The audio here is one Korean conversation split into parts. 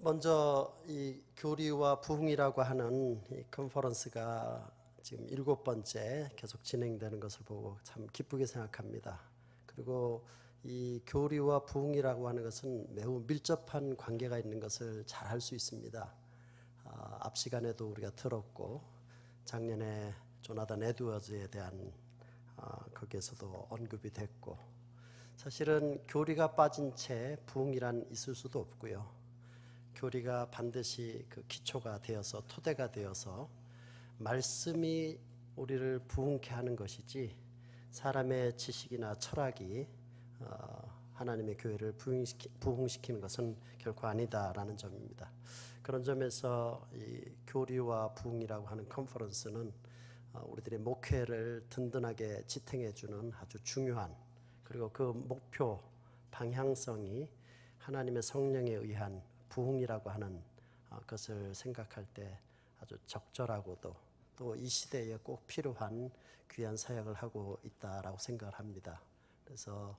먼저 이 교리와 부흥이라고 하는 이 컨퍼런스가 지금 7번째 계속 진행되는 것을 보고 참 기쁘게 생각합니다. 그리고 이 교리와 부흥이라고 하는 것은 매우 밀접한 관계가 있는 것을 잘 알 수 있습니다. 앞 시간에도 우리가 들었고 작년에 조나단 에드워즈에 대한 거기에서도 언급이 됐고, 사실은 교리가 빠진 채 부흥이란 있을 수도 없고요. 교리가 반드시 그 기초가 되어서 토대가 되어서 말씀이 우리를 부흥케 하는 것이지, 사람의 지식이나 철학이 하나님의 교회를 부흥시키는 것은 결코 아니다라는 점입니다. 그런 점에서 이 교리와 부흥이라고 하는 컨퍼런스는 우리들의 목회를 든든하게 지탱해주는 아주 중요한, 그리고 그 목표 방향성이 하나님의 성령에 의한 부흥이라고 하는 것을 생각할 때 아주 적절하고도 또 이 시대에 꼭 필요한 귀한 사역을 하고 있다라고 생각을 합니다. 그래서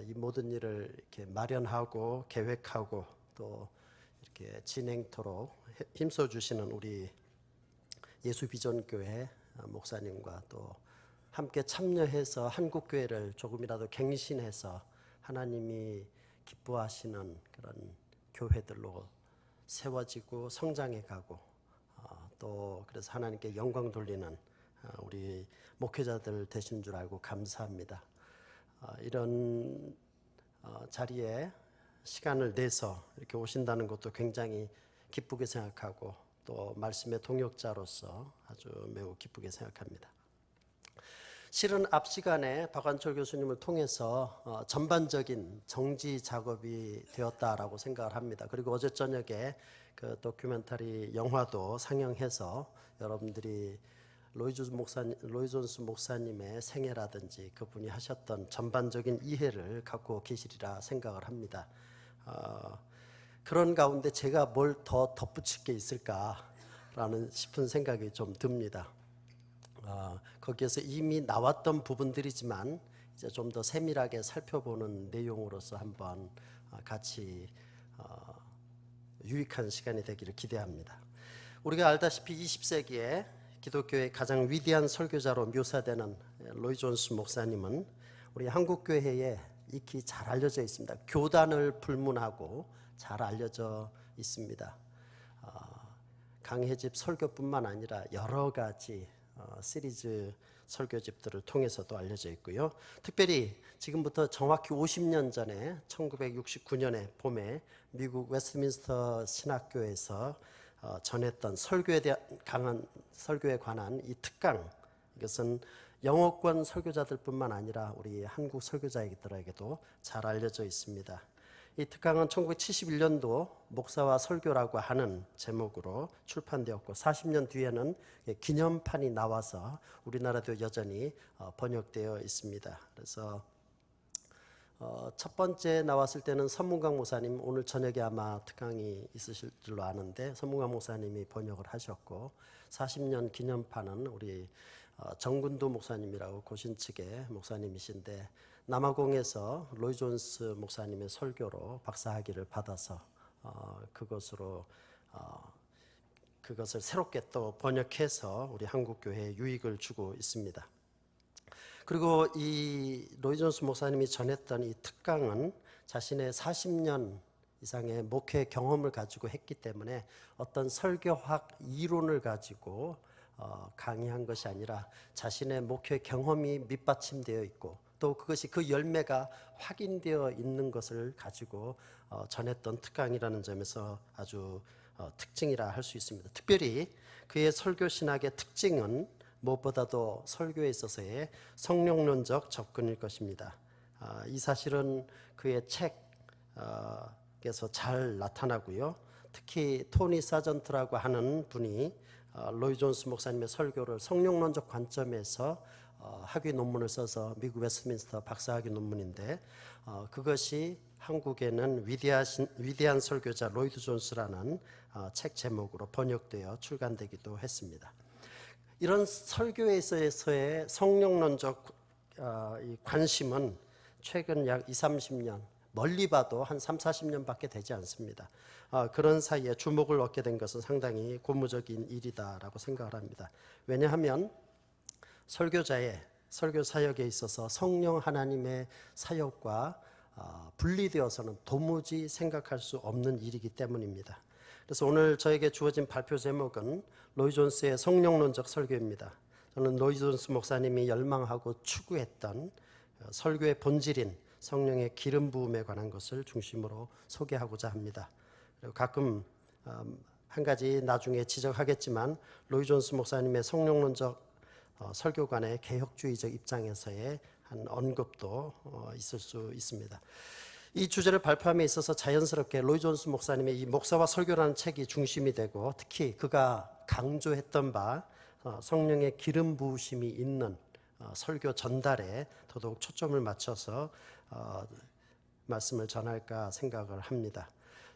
이 모든 일을 이렇게 마련하고 계획하고 또 이렇게 진행토록 힘써 주시는 우리 예수비전교회 목사님과 또 함께 참여해서 한국교회를 조금이라도 갱신해서 하나님이 기뻐하시는 그런 교회들로 세워지고 성장해 가고 또 그래서 하나님께 영광 돌리는 우리 목회자들 되신 줄 알고 감사합니다. 이런 자리에 시간을 내서 이렇게 오신다는 것도 굉장히 기쁘게 생각하고 또 말씀의 동역자로서 아주 매우 기쁘게 생각합니다. 실은 앞 시간에 박완철 교수님을 통해서 전반적인 정지 작업이 되었다라고 생각을 합니다. 그리고 어제 저녁에 그 다큐멘터리 영화도 상영해서 여러분들이 로이 존스 목사님의 생애라든지 그분이 하셨던 전반적인 이해를 갖고 계시리라 생각을 합니다. 그런 가운데 제가 뭘 더 덧붙일 게 있을까라는 싶은 생각이 좀 듭니다. 거기에서 이미 나왔던 부분들이지만 이제 좀 더 세밀하게 살펴보는 내용으로서 한번 같이 유익한 시간이 되기를 기대합니다. 우리가 알다시피 20세기에 기독교의 가장 위대한 설교자로 묘사되는 로이 존스 목사님은 우리 한국교회에 익히 잘 알려져 있습니다. 교단을 불문하고 잘 알려져 있습니다. 강해집 설교뿐만 아니라 여러 가지 시리즈 설교집들을 통해서도 알려져 있고요. 특별히 지금부터 정확히 50년 전에 1969년의 봄에 미국 웨스트민스터 신학교에서 전했던 설교에 관한 이 특강, 이것은 영어권 설교자들뿐만 아니라 우리 한국 설교자들에게도 잘 알려져 있습니다. 이 특강은 1971년도 목사와 설교라고 하는 제목으로 출판되었고 40년 뒤에는 기념판이 나와서 우리나라도 여전히 번역되어 있습니다. 그래서 첫 번째 나왔을 때는 선문강 목사님, 오늘 저녁에 아마 특강이 있으실 줄로 아는데 선문강 목사님이 번역을 하셨고, 40년 기념판은 우리 정군도 목사님이라고 고신측의 목사님이신데 남아공에서 로이 존스 목사님의 설교로 박사학위를 받아서 그것을 새롭게 또 번역해서 우리 한국교회에 유익을 주고 있습니다. 그리고 이 로이 존스 목사님이 전했던 이 특강은 자신의 40년 이상의 목회 경험을 가지고 했기 때문에 어떤 설교학 이론을 가지고 강의한 것이 아니라 자신의 목회 경험이 밑받침되어 있고 또 그것이 그 열매가 확인되어 있는 것을 가지고 전했던 특강이라는 점에서 아주 특징이라 할 수 있습니다. 특별히 그의 설교 신학의 특징은 무엇보다도 설교에 있어서의 성령론적 접근일 것입니다. 이 사실은 그의 책에서 잘 나타나고요. 특히 토니 사전트라고 하는 분이 로이 존스 목사님의 설교를 성령론적 관점에서 학위 논문을 써서 미국 웨스트민스터 박사학위 논문인데 그것이 한국에는 위대한 설교자 로이드 존스라는 책 제목으로 번역되어 출간되기도 했습니다. 이런 설교에 있어서의 성령론적 이 관심은 최근 약 20, 30년 멀리 봐도 한 3, 40년밖에 되지 않습니다. 그런 사이에 주목을 얻게 된 것은 상당히 고무적인 일이다라고 생각을 합니다. 왜냐하면 설교자의 설교 사역에 있어서 성령 하나님의 사역과 분리되어서는 도무지 생각할 수 없는 일이기 때문입니다. 그래서 오늘 저에게 주어진 발표 제목은 로이 존스의 성령론적 설교입니다. 저는 로이 존스 목사님이 열망하고 추구했던 설교의 본질인 성령의 기름 부음에 관한 것을 중심으로 소개하고자 합니다. 그리고 가끔 한 가지 나중에 지적하겠지만 로이 존스 목사님의 성령론적 설교관의 개혁주의적 입장에서의 한 언급도 있을 수 있습니다. 이 주제를 발표함에 있어서 자연스럽게 로이 존스 목사님의 이 목사와 설교라는 책이 중심이 되고, 특히 그가 강조했던 바 성령의 기름 부으심이 있는 설교 전달에 더더욱 초점을 맞춰서 말씀을 전할까 생각을 합니다.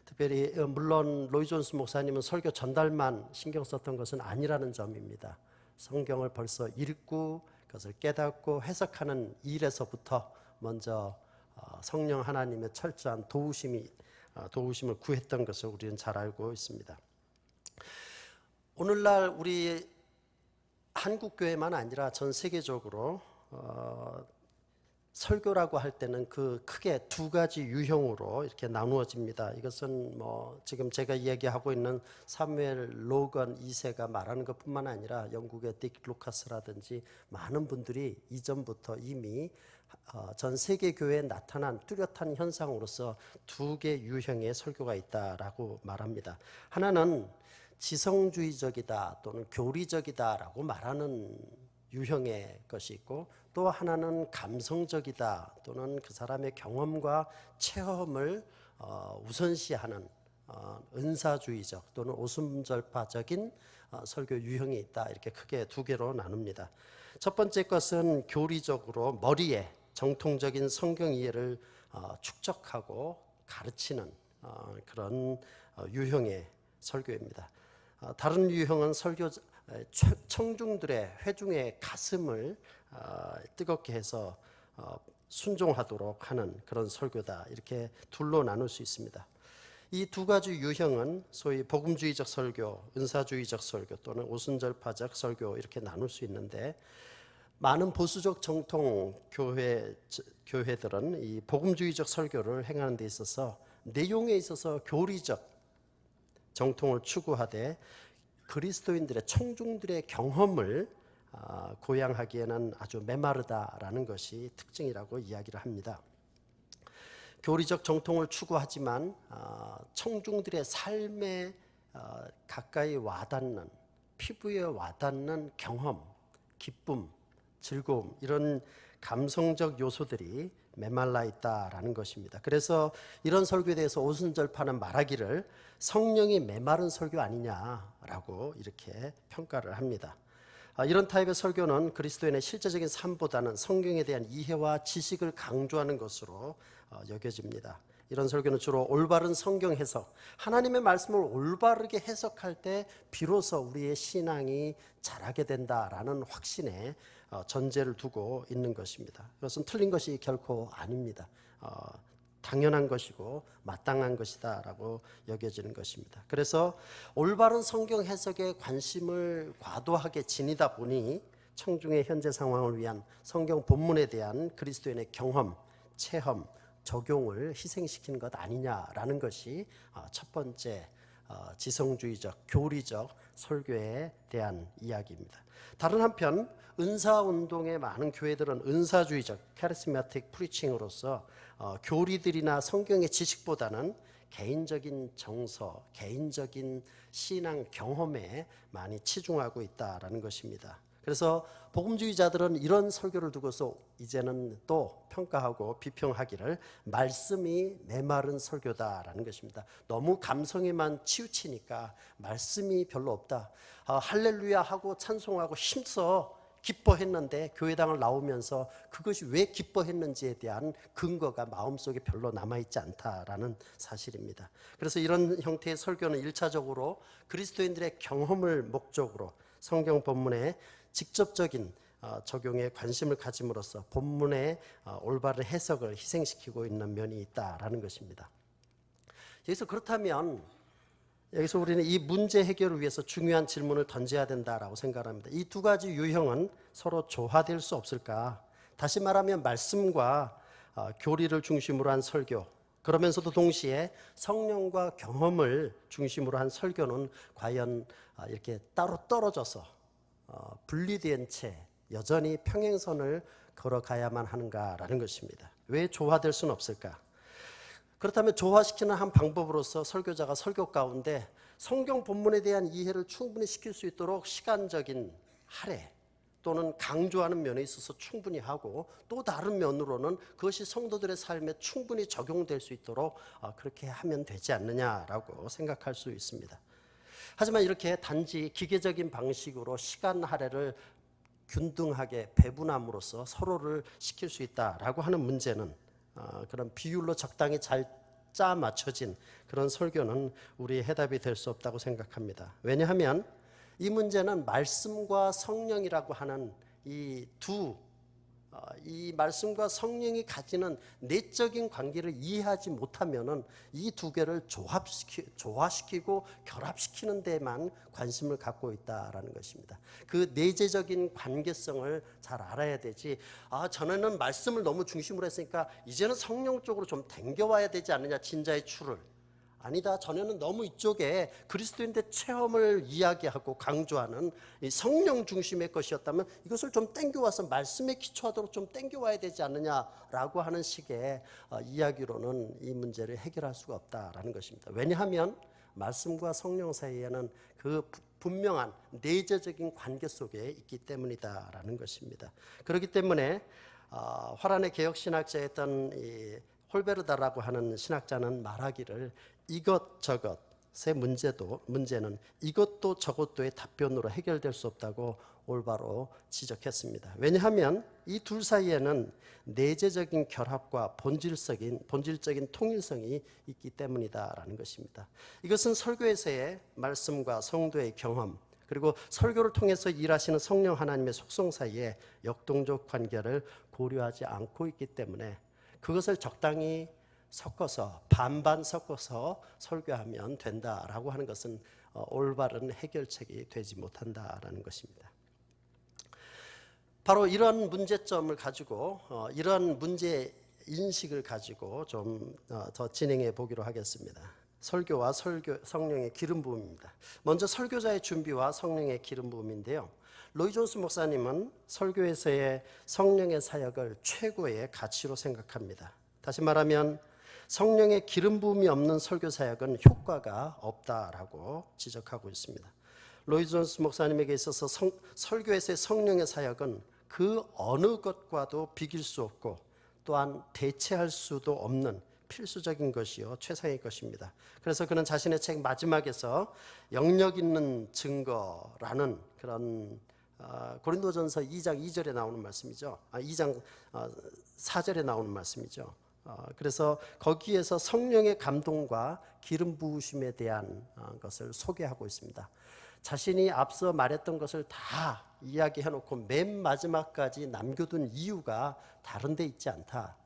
특별히 물론 로이 존스 목사님은 설교 전달만 신경 썼던 것은 아니라는 점입니다. 성경을 벌써 읽고 그것을 깨닫고 해석하는 일에서부터 먼저 성령 하나님의 철저한 도우심을 구했던 것을 우리는 잘 알고 있습니다. 오늘날 우리 한국 교회만 아니라 전 세계적으로 설교라고 할 때는 그 크게 두 가지 유형으로 이렇게 나누어집니다. 이것은 지금 제가 이야기하고 있는 사무엘 로건 2세가 말하는 것뿐만 아니라 영국의 딕 루카스라든지 많은 분들이 이전부터 이미 전 세계 교회에 나타난 뚜렷한 현상으로서 두 개 유형의 설교가 있다라고 말합니다. 하나는 지성주의적이다 또는 교리적이다라고 말하는 유형의 것이 있고, 또 하나는 감성적이다 또는 그 사람의 경험과 체험을 우선시하는 은사주의적 또는 오순절파적인 설교 유형이 있다. 이렇게 크게 두 개로 나눕니다. 첫 번째 것은 교리적으로 머리에 정통적인 성경 이해를 축적하고 가르치는 그런 유형의 설교입니다. 다른 유형은 청중들의 회중의 가슴을 뜨겁게 해서 순종하도록 하는 그런 설교다. 이렇게 둘로 나눌 수 있습니다. 이 두 가지 유형은 소위 복음주의적 설교, 은사주의적 설교 또는 오순절파적 설교 이렇게 나눌 수 있는데, 많은 보수적 정통 교회들은 이 복음주의적 설교를 행하는 데 있어서 내용에 있어서 교리적 정통을 추구하되 그리스도인들의 청중들의 경험을 고양하기에는 아주 메마르다라는 것이 특징이라고 이야기를 합니다. 교리적 정통을 추구하지만 청중들의 삶에 가까이 와닿는, 피부에 와닿는 경험, 기쁨, 즐거움, 이런 감성적 요소들이 메말라 있다라는 것입니다. 그래서 이런 설교에 대해서 오순절파는 말하기를 성령이 메마른 설교 아니냐라고 이렇게 평가를 합니다. 이런 타입의 설교는 그리스도인의 실제적인 삶보다는 성경에 대한 이해와 지식을 강조하는 것으로 여겨집니다. 이런 설교는 주로 올바른 성경 해석, 하나님의 말씀을 올바르게 해석할 때 비로소 우리의 신앙이 자라게 된다라는 확신에 전제를 두고 있는 것입니다. 이것은 틀린 것이 결코 아닙니다. 당연한 것이고 마땅한 것이다라고 여겨지는 것입니다. 그래서 올바른 성경 해석에 관심을 과도하게 지니다 보니 청중의 현재 상황을 위한 성경 본문에 대한 그리스도인의 경험, 체험, 적용을 희생시키는 것 아니냐라는 것이 첫 번째 지성주의적, 교리적 설교에 대한 이야기입니다. 다른 한편 은사운동의 많은 교회들은 은사주의적, 카리스마틱 프리칭으로서 교리들이나 성경의 지식보다는 개인적인 정서, 개인적인 신앙 경험에 많이 치중하고 있다라는 것입니다. 그래서 복음주의자들은 이런 설교를 두고서 이제는 또 평가하고 비평하기를 말씀이 메마른 설교다라는 것입니다. 너무 감성에만 치우치니까 말씀이 별로 없다. 할렐루야 하고 찬송하고 힘써 기뻐했는데 교회당을 나오면서 그것이 왜 기뻐했는지에 대한 근거가 마음속에 별로 남아있지 않다라는 사실입니다. 그래서 이런 형태의 설교는 1차적으로 그리스도인들의 경험을 목적으로 성경 본문에 직접적인 적용에 관심을 가짐으로써 본문의 올바른 해석을 희생시키고 있는 면이 있다라는 것입니다. 여기서 그렇다면 여기서 우리는 이 문제 해결을 위해서 중요한 질문을 던져야 된다라고 생각합니다. 이 두 가지 유형은 서로 조화될 수 없을까? 다시 말하면 말씀과 교리를 중심으로 한 설교, 그러면서도 동시에 성령과 경험을 중심으로 한 설교는 과연 이렇게 따로 떨어져서 분리된 채 여전히 평행선을 걸어가야만 하는가라는 것입니다. 왜 조화될 수는 없을까? 그렇다면 조화시키는 한 방법으로서 설교자가 설교 가운데 성경 본문에 대한 이해를 충분히 시킬 수 있도록 시간적인 할애 또는 강조하는 면에 있어서 충분히 하고, 또 다른 면으로는 그것이 성도들의 삶에 충분히 적용될 수 있도록 그렇게 하면 되지 않느냐라고 생각할 수 있습니다. 하지만 이렇게 단지 기계적인 방식으로 시간 할애를 균등하게 배분함으로써 서로를 시킬 수 있다라고 하는 문제는, 그런 비율로 적당히 잘 짜 맞춰진 그런 설교는 우리의 해답이 될 수 없다고 생각합니다. 왜냐하면 이 문제는 말씀과 성령이라고 하는 이 말씀과 성령이 가지는 내적인 관계를 이해하지 못하면은 이 두 개를 조화시키고 결합시키는 데만 관심을 갖고 있다라는 것입니다. 그 내재적인 관계성을 잘 알아야 되지, 전에는 말씀을 너무 중심으로 했으니까 이제는 성령 쪽으로 좀 당겨와야 되지 않느냐, 진자의 추를. 아니다, 전에는 너무 이쪽에 그리스도인의 체험을 이야기하고 강조하는 이 성령 중심의 것이었다면 이것을 좀 땡겨와서 말씀에 기초하도록 좀 땡겨와야 되지 않느냐라고 하는 식의 이야기로는 이 문제를 해결할 수가 없다라는 것입니다. 왜냐하면 말씀과 성령 사이에는 그 분명한 내재적인 관계 속에 있기 때문이다라는 것입니다. 그렇기 때문에 화란의 개혁신학자였던 이 홀베르다라고 하는 신학자는 말하기를, 이것저것의 문제는 이것도 저것도의 답변으로 해결될 수 없다고 올바로 지적했습니다. 왜냐하면 이 둘 사이에는 내재적인 결합과 본질적인 통일성이 있기 때문이다라는 것입니다. 이것은 설교에서의 말씀과 성도의 경험, 그리고 설교를 통해서 일하시는 성령 하나님의 속성 사이에 역동적 관계를 고려하지 않고 있기 때문에 그것을 적당히 섞어서 반반 섞어서 설교하면 된다라고 하는 것은 올바른 해결책이 되지 못한다라는 것입니다. 바로 이런 문제점을 가지고 이런 문제 인식을 가지고 좀 더 진행해 보기로 하겠습니다. 설교와 성령의 기름 부음입니다. 먼저 설교자의 준비와 성령의 기름 부음인데요. 로이 존스 목사님은 설교에서의 성령의 사역을 최고의 가치로 생각합니다. 다시 말하면 성령의 기름 부음이 없는 설교 사역은 효과가 없다라고 지적하고 있습니다. 로이 존스 목사님에게 있어서 설교에서의 성령의 사역은 그 어느 것과도 비길 수 없고 또한 대체할 수도 없는 필수적인 것이요 최상의 것입니다. 그래서 그는 자신의 책 마지막에서 영역 있는 증거라는 그런 고린도전서 2장 2절에 나오는 말씀이죠. 2장 4절에 나오는 말씀이죠. 그래서 거기에서 성령의 감동과 기름 부으심에 대한 것을 소개하고 있습니다. 자신이 앞서 말했던 것을 다 이야기해놓고 맨 마지막까지 남겨둔 이유가 다른 데 있지 않다.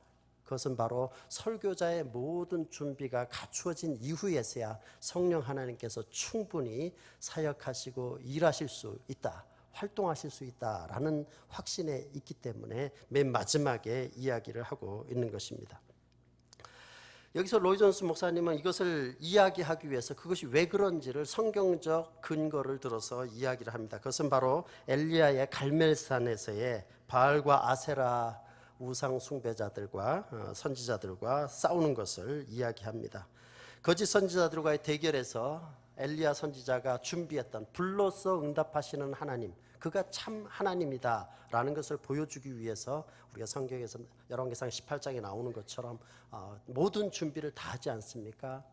그것은 바로 설교자의 모든 준비가 갖추어진 이후에서야 성령 하나님께서 충분히 사역하시고 일하실 수 있다, 활동하실 수 있다라는 확신에 있기 때문에 맨 마지막에 이야기를 하고 있는 것입니다. 여기서 로이 존스 목사님은 이것을 이야기하기 위해서 그것이 왜 그런지를 성경적 근거를 들어서 이야기를 합니다. 그것은 바로 엘리야의 갈멜산에서의 바알과 아세라 우상 숭배자들과 선지자들과 싸우는 것을 이야기합니다. 거짓 선지자들과의 대결에서 엘리야 선지자가 준비했던 불로써 응답하시는 하나님, 그가 참 하나님이다라는 것을 보여주기 위해서 우리가 성경에서 열왕기상 18장에 나오는 것처럼 모든 준비를 다 하지 않습니까?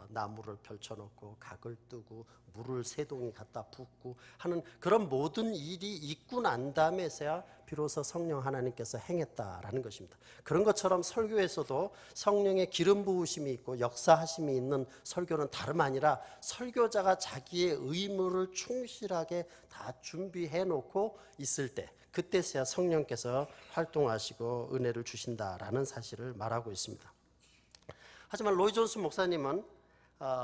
나무를 펼쳐놓고 각을 뜨고 물을 세 동이 갖다 붓고 하는 그런 모든 일이 있고 난 다음에서야 비로소 성령 하나님께서 행했다라는 것입니다. 그런 것처럼 설교에서도 성령의 기름 부으심이 있고 역사하심이 있는 설교는 다름 아니라 설교자가 자기의 의무를 충실하게 다 준비해 놓고 있을 때, 그때서야 성령께서 활동하시고 은혜를 주신다라는 사실을 말하고 있습니다. 하지만 로이 존스 목사님은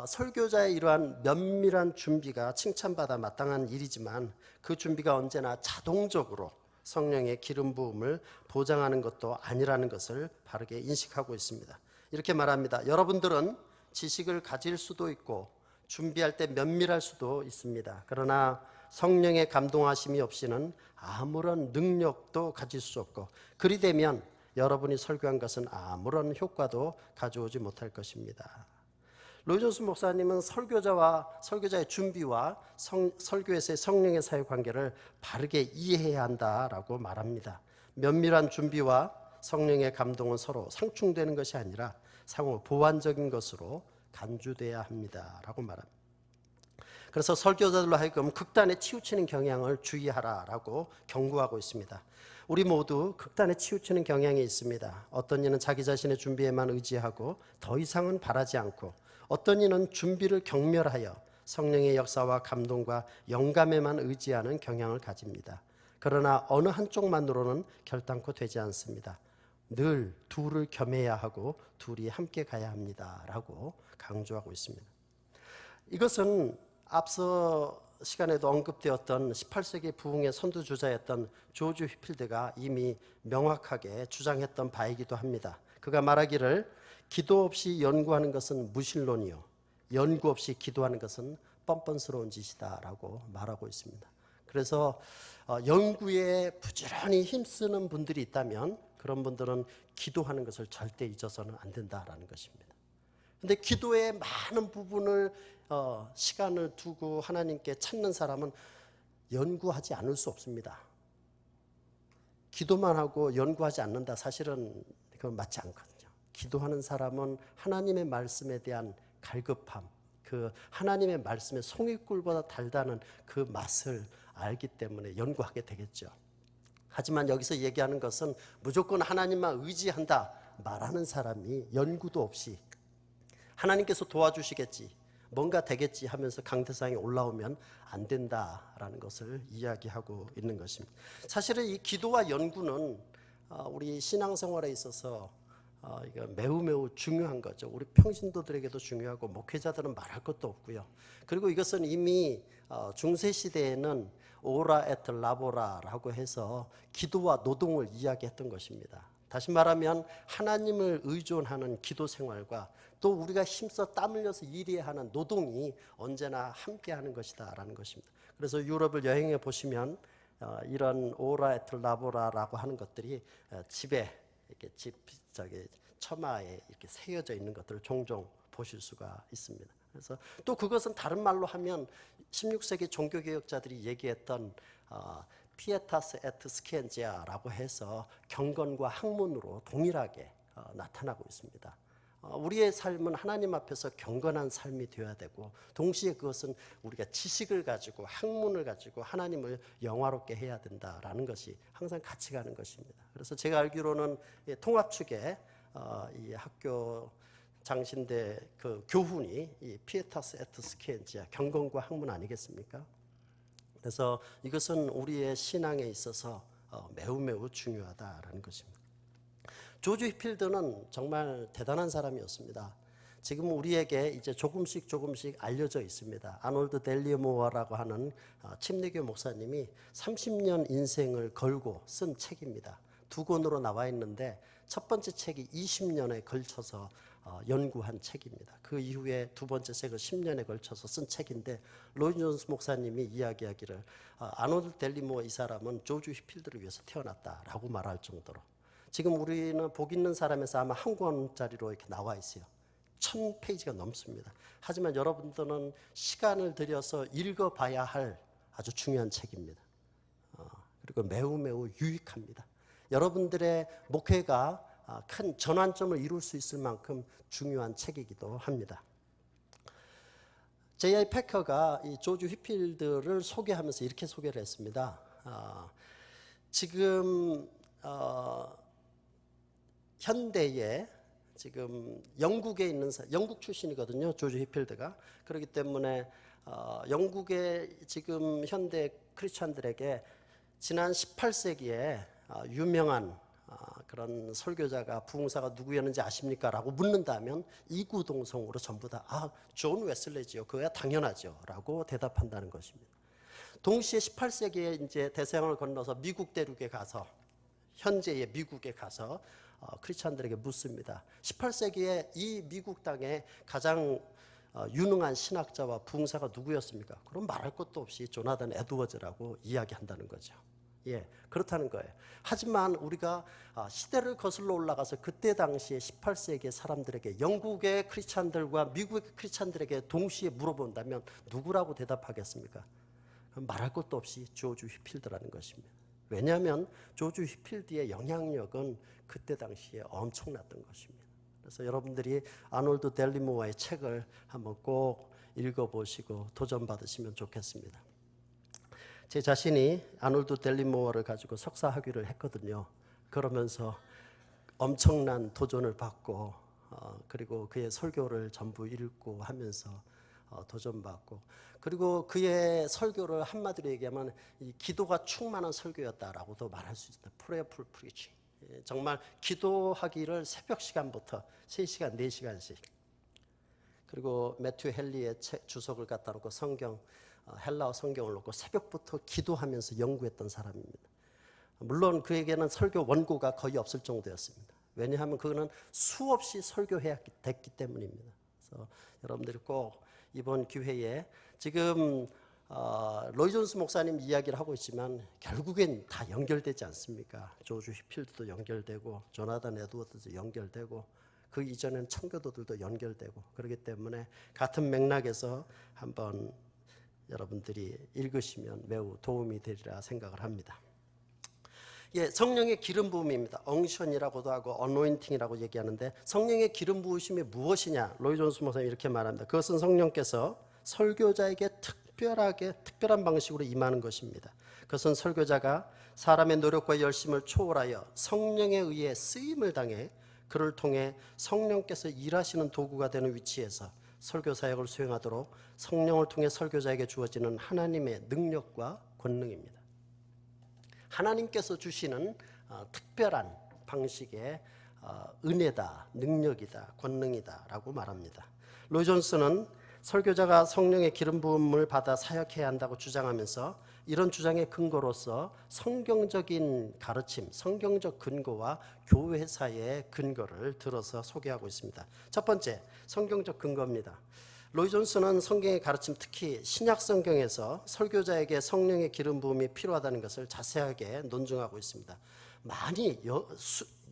설교자의 이러한 면밀한 준비가 칭찬받아 마땅한 일이지만 그 준비가 언제나 자동적으로 성령의 기름 부음을 보장하는 것도 아니라는 것을 바르게 인식하고 있습니다. 이렇게 말합니다. 여러분들은 지식을 가질 수도 있고 준비할 때 면밀할 수도 있습니다. 그러나 성령의 감동하심이 없이는 아무런 능력도 가질 수 없고, 그리 되면 여러분이 설교한 것은 아무런 효과도 가져오지 못할 것입니다. 로이 존스 목사님은 설교자의 준비와 설교에서의 성령의 사회 관계를 바르게 이해해야 한다라고 말합니다. 면밀한 준비와 성령의 감동은 서로 상충되는 것이 아니라 상호 보완적인 것으로 간주돼야 합니다라고 말합니다. 그래서 설교자들로 하여금 극단에 치우치는 경향을 주의하라라고 경고하고 있습니다. 우리 모두 극단에 치우치는 경향이 있습니다. 어떤 이는 자기 자신의 준비에만 의지하고 더 이상은 바라지 않고, 어떤 이는 준비를 경멸하여 성령의 역사와 감동과 영감에만 의지하는 경향을 가집니다. 그러나 어느 한쪽만으로는 결단코 되지 않습니다. 늘 둘을 겸해야 하고 둘이 함께 가야 합니다라고 강조하고 있습니다. 이것은 앞서 시간에도 언급되었던 18세기 부흥의 선두주자였던 조지 휘필드가 이미 명확하게 주장했던 바이기도 합니다. 그가 말하기를 기도 없이 연구하는 것은 무신론이요, 연구 없이 기도하는 것은 뻔뻔스러운 짓이다라고 말하고 있습니다. 그래서 연구에 부지런히 힘쓰는 분들이 있다면 그런 분들은 기도하는 것을 절대 잊어서는 안 된다라는 것입니다. 근데 기도의 많은 부분을 시간을 두고 하나님께 찾는 사람은 연구하지 않을 수 없습니다. 기도만 하고 연구하지 않는다, 사실은 그건 맞지 않거든요. 기도하는 사람은 하나님의 말씀에 대한 갈급함, 그 하나님의 말씀의 송이꿀보다 달다는 그 맛을 알기 때문에 연구하게 되겠죠. 하지만 여기서 얘기하는 것은 무조건 하나님만 의지한다 말하는 사람이 연구도 없이 하나님께서 도와주시겠지, 뭔가 되겠지 하면서 강대상에 올라오면 안 된다라는 것을 이야기하고 있는 것입니다. 사실은 이 기도와 연구는 우리 신앙생활에 있어서 이거 매우 중요한 거죠. 우리 평신도들에게도 중요하고 목회자들은 말할 것도 없고요. 그리고 이것은 이미 중세시대에는 오라 에트 라보라라고 해서 기도와 노동을 이야기했던 것입니다. 다시 말하면 하나님을 의존하는 기도 생활과 또 우리가 힘써 땀 흘려서 일해야 하는 노동이 언제나 함께하는 것이다라는 것입니다. 그래서 유럽을 여행해 보시면 이런 오라 에트 라보라라고 하는 것들이 집에 이렇게 처마에 이렇게 새겨져 있는 것들을 종종 보실 수가 있습니다. 그래서 또 그것은 다른 말로 하면 16세기 종교개혁자들이 얘기했던 피에타스 에트 스키엔지아라고 해서 경건과 학문으로 동일하게 나타나고 있습니다. 우리의 삶은 하나님 앞에서 경건한 삶이 되어야 되고, 동시에 그것은 우리가 지식을 가지고 학문을 가지고 하나님을 영화롭게 해야 된다라는 것이 항상 같이 가는 것입니다. 그래서 제가 알기로는 통합축에 이 학교 장신대 그 교훈이 이 피에타스 에트 스키엔지아, 경건과 학문 아니겠습니까? 그래서 이것은 우리의 신앙에 있어서 매우 중요하다라는 것입니다. 조지 휘필드는 정말 대단한 사람이었습니다. 지금 우리에게 이제 조금씩 알려져 있습니다. 아놀드 델리모어라고 하는 침례교 목사님이 30년 인생을 걸고 쓴 책입니다. 두 권으로 나와 있는데 첫 번째 책이 20년에 걸쳐서 연구한 책입니다. 그 이후에 두 번째 책을 10년에 걸쳐서 쓴 책인데, 로이 존스 목사님이 이야기하기를 아놀드 델리모어 이 사람은 조지 휘필드를 위해서 태어났다라고 말할 정도로, 지금 우리는 복 있는 사람에서 아마 한 권짜리로 이렇게 나와 있어요. 1000페이지가 넘습니다. 하지만 여러분들은 시간을 들여서 읽어봐야 할 아주 중요한 책입니다. 그리고 매우 유익합니다. 여러분들의 목회가 큰 전환점을 이룰 수 있을 만큼 중요한 책이기도 합니다. J.I. 패커가 이 조지 휘필드를 소개하면서 이렇게 소개를 했습니다. 지금 현대에 지금 영국에 있는 영국 출신이거든요. 조지 휘필드가. 그렇기 때문에 영국의 지금 현대 크리스찬들에게 지난 18세기에 유명한 그런 설교자가 부흥사가 누구였는지 아십니까? 라고 묻는다면 이구동성으로 전부 다 존 웨슬레지요. 그거야 당연하죠. 라고 대답한다는 것입니다. 동시에 18세기에 이제 대서양을 건너서 미국 대륙에 가서 현재의 미국에 가서 크리스찬들에게 묻습니다. 18세기에 이 미국 땅에 가장 유능한 신학자와 부흥사가 누구였습니까? 그럼 말할 것도 없이 조나단 에드워즈라고 이야기한다는 거죠. 예, 그렇다는 거예요. 하지만 우리가 시대를 거슬러 올라가서 그때 당시에 18세기의 사람들에게 영국의 크리스찬들과 미국의 크리스찬들에게 동시에 물어본다면 누구라고 대답하겠습니까? 말할 것도 없이 조지 휘필드라는 것입니다. 왜냐하면 조지 휘필드의 영향력은 그때 당시에 엄청났던 것입니다. 그래서 여러분들이 아놀드 델리모어의 책을 한번 꼭 읽어보시고 도전받으시면 좋겠습니다. 제 자신이 아놀드 델리모어를 가지고 석사 학위를 했거든요. 그러면서 엄청난 도전을 받고 그리고 그의 설교를 전부 읽고 하면서 도전받고 그리고 그의 설교를 한마디로 얘기하면 이 기도가 충만한 설교였다라고도 말할 수 있습니다. Prayerful preaching. 정말 기도하기를 새벽 시간부터 3시간, 4시간씩 그리고 매튜 헨리의 책 주석을 갖다 놓고 성경 헬라어 성경을 놓고 새벽부터 기도하면서 연구했던 사람입니다. 물론 그에게는 설교 원고가 거의 없을 정도였습니다. 왜냐하면 그거는 수없이 설교해야 됐기 때문입니다. 그래서 여러분들이 꼭 이번 기회에 지금 로이 존스 목사님 이야기를 하고 있지만 결국엔 다 연결되지 않습니까? 조지 휘필드도 연결되고 조나단 에드워드도 연결되고 그 이전에는 청교도들도 연결되고 그렇기 때문에 같은 맥락에서 한번 여러분들이 읽으시면 매우 도움이 되리라 생각을 합니다. 예, 성령의 기름 부음입니다. 엉션이라고도 하고 어노인팅이라고 얘기하는데 성령의 기름 부으심이 무엇이냐? 로이 존스 목사님이 이렇게 말합니다. 그것은 성령께서 설교자에게 특별한 방식으로 임하는 것입니다. 그것은 설교자가 사람의 노력과 열심을 초월하여 성령에 의해 쓰임을 당해 그를 통해 성령께서 일하시는 도구가 되는 위치에서 설교 사역을 수행하도록 성령을 통해 설교자에게 주어지는 하나님의 능력과 권능입니다. 하나님께서 주시는 특별한 방식의 은혜다, 능력이다, 권능이다 라고 말합니다. 로이 존스는 설교자가 성령의 기름 부음을 받아 사역해야 한다고 주장하면서 이런 주장의 근거로서 성경적인 가르침, 성경적 근거와 교회사의 근거를 들어서 소개하고 있습니다. 첫 번째, 성경적 근거입니다. 로이 존스는 성경의 가르침, 특히 신약 성경에서 설교자에게 성령의 기름 부음이 필요하다는 것을 자세하게 논증하고 있습니다. 많이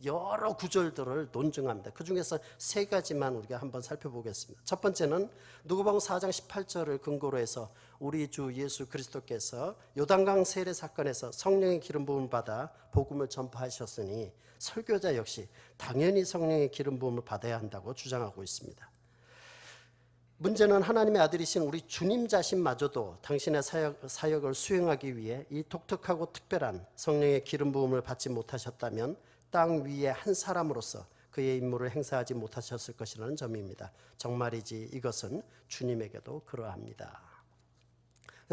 여러 구절들을 논증합니다. 그 중에서 3가지만 우리가 한번 살펴보겠습니다. 첫 번째는 누가복음 4장 18절을 근거로 해서 우리 주 예수 그리스도께서 요단강 세례 사건에서 성령의 기름 부음을 받아 복음을 전파하셨으니 설교자 역시 당연히 성령의 기름 부음을 받아야 한다고 주장하고 있습니다. 문제는 하나님의 아들이신 우리 주님 자신마저도 당신의 사역을 수행하기 위해 이 독특하고 특별한 성령의 기름 부음을 받지 못하셨다면 땅 위에 한 사람으로서 그의 임무를 행사하지 못하셨을 것이라는 점입니다. 정말이지 이것은 주님에게도 그러합니다.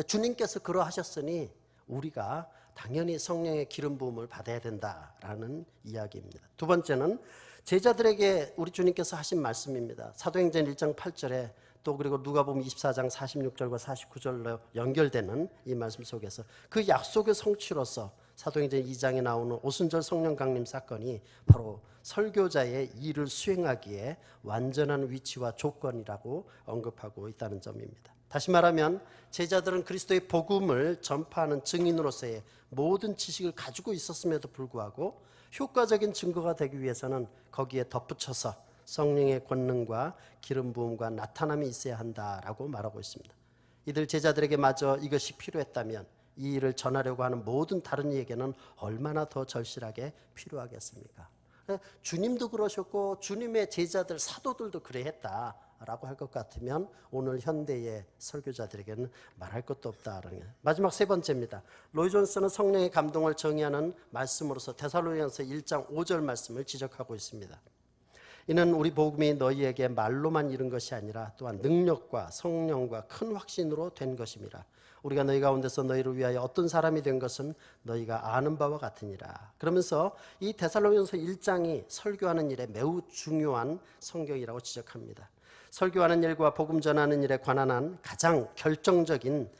주님께서 그러하셨으니 우리가 당연히 성령의 기름 부음을 받아야 된다라는 이야기입니다. 두 번째는 제자들에게 우리 주님께서 하신 말씀입니다. 사도행전 1장 8절에 또 그리고 누가복음 24장 46절과 49절로 연결되는 이 말씀 속에서 그 약속의 성취로서 사도행전 2장에 나오는 오순절 성령 강림 사건이 바로 설교자의 일을 수행하기에 완전한 위치와 조건이라고 언급하고 있다는 점입니다. 다시 말하면 제자들은 그리스도의 복음을 전파하는 증인으로서의 모든 지식을 가지고 있었음에도 불구하고 효과적인 증거가 되기 위해서는 거기에 덧붙여서 성령의 권능과 기름 부음과 나타남이 있어야 한다라고 말하고 있습니다. 이들 제자들에게 마저 이것이 필요했다면 이 일을 전하려고 하는 모든 다른 이에게는 얼마나 더 절실하게 필요하겠습니까? 주님도 그러셨고 주님의 제자들 사도들도 그래 했다. 라고 할 것 같으면 오늘 현대의 설교자들에게는 말할 것도 없다라는 거예요. 마지막 세 번째입니다. 로이 존스는 성령의 감동을 정의하는 말씀으로서 데살로니가서 1장 5절 말씀을 지적하고 있습니다. 이는 우리 복음이 너희에게 말로만 이른 것이 아니라 또한 능력과 성령과 큰 확신으로 된 것임이라. 우리가 너희 가운데서 너희를 위하여 어떤 사람이 된 것은 너희가 아는 바와 같으니라. 그러면서 이 데살로니가서 1장이 설교하는 일에 매우 중요한 성경이라고 지적합니다. 설교하는 일과 복음 전하는 일에 관한 한 가장 결정적인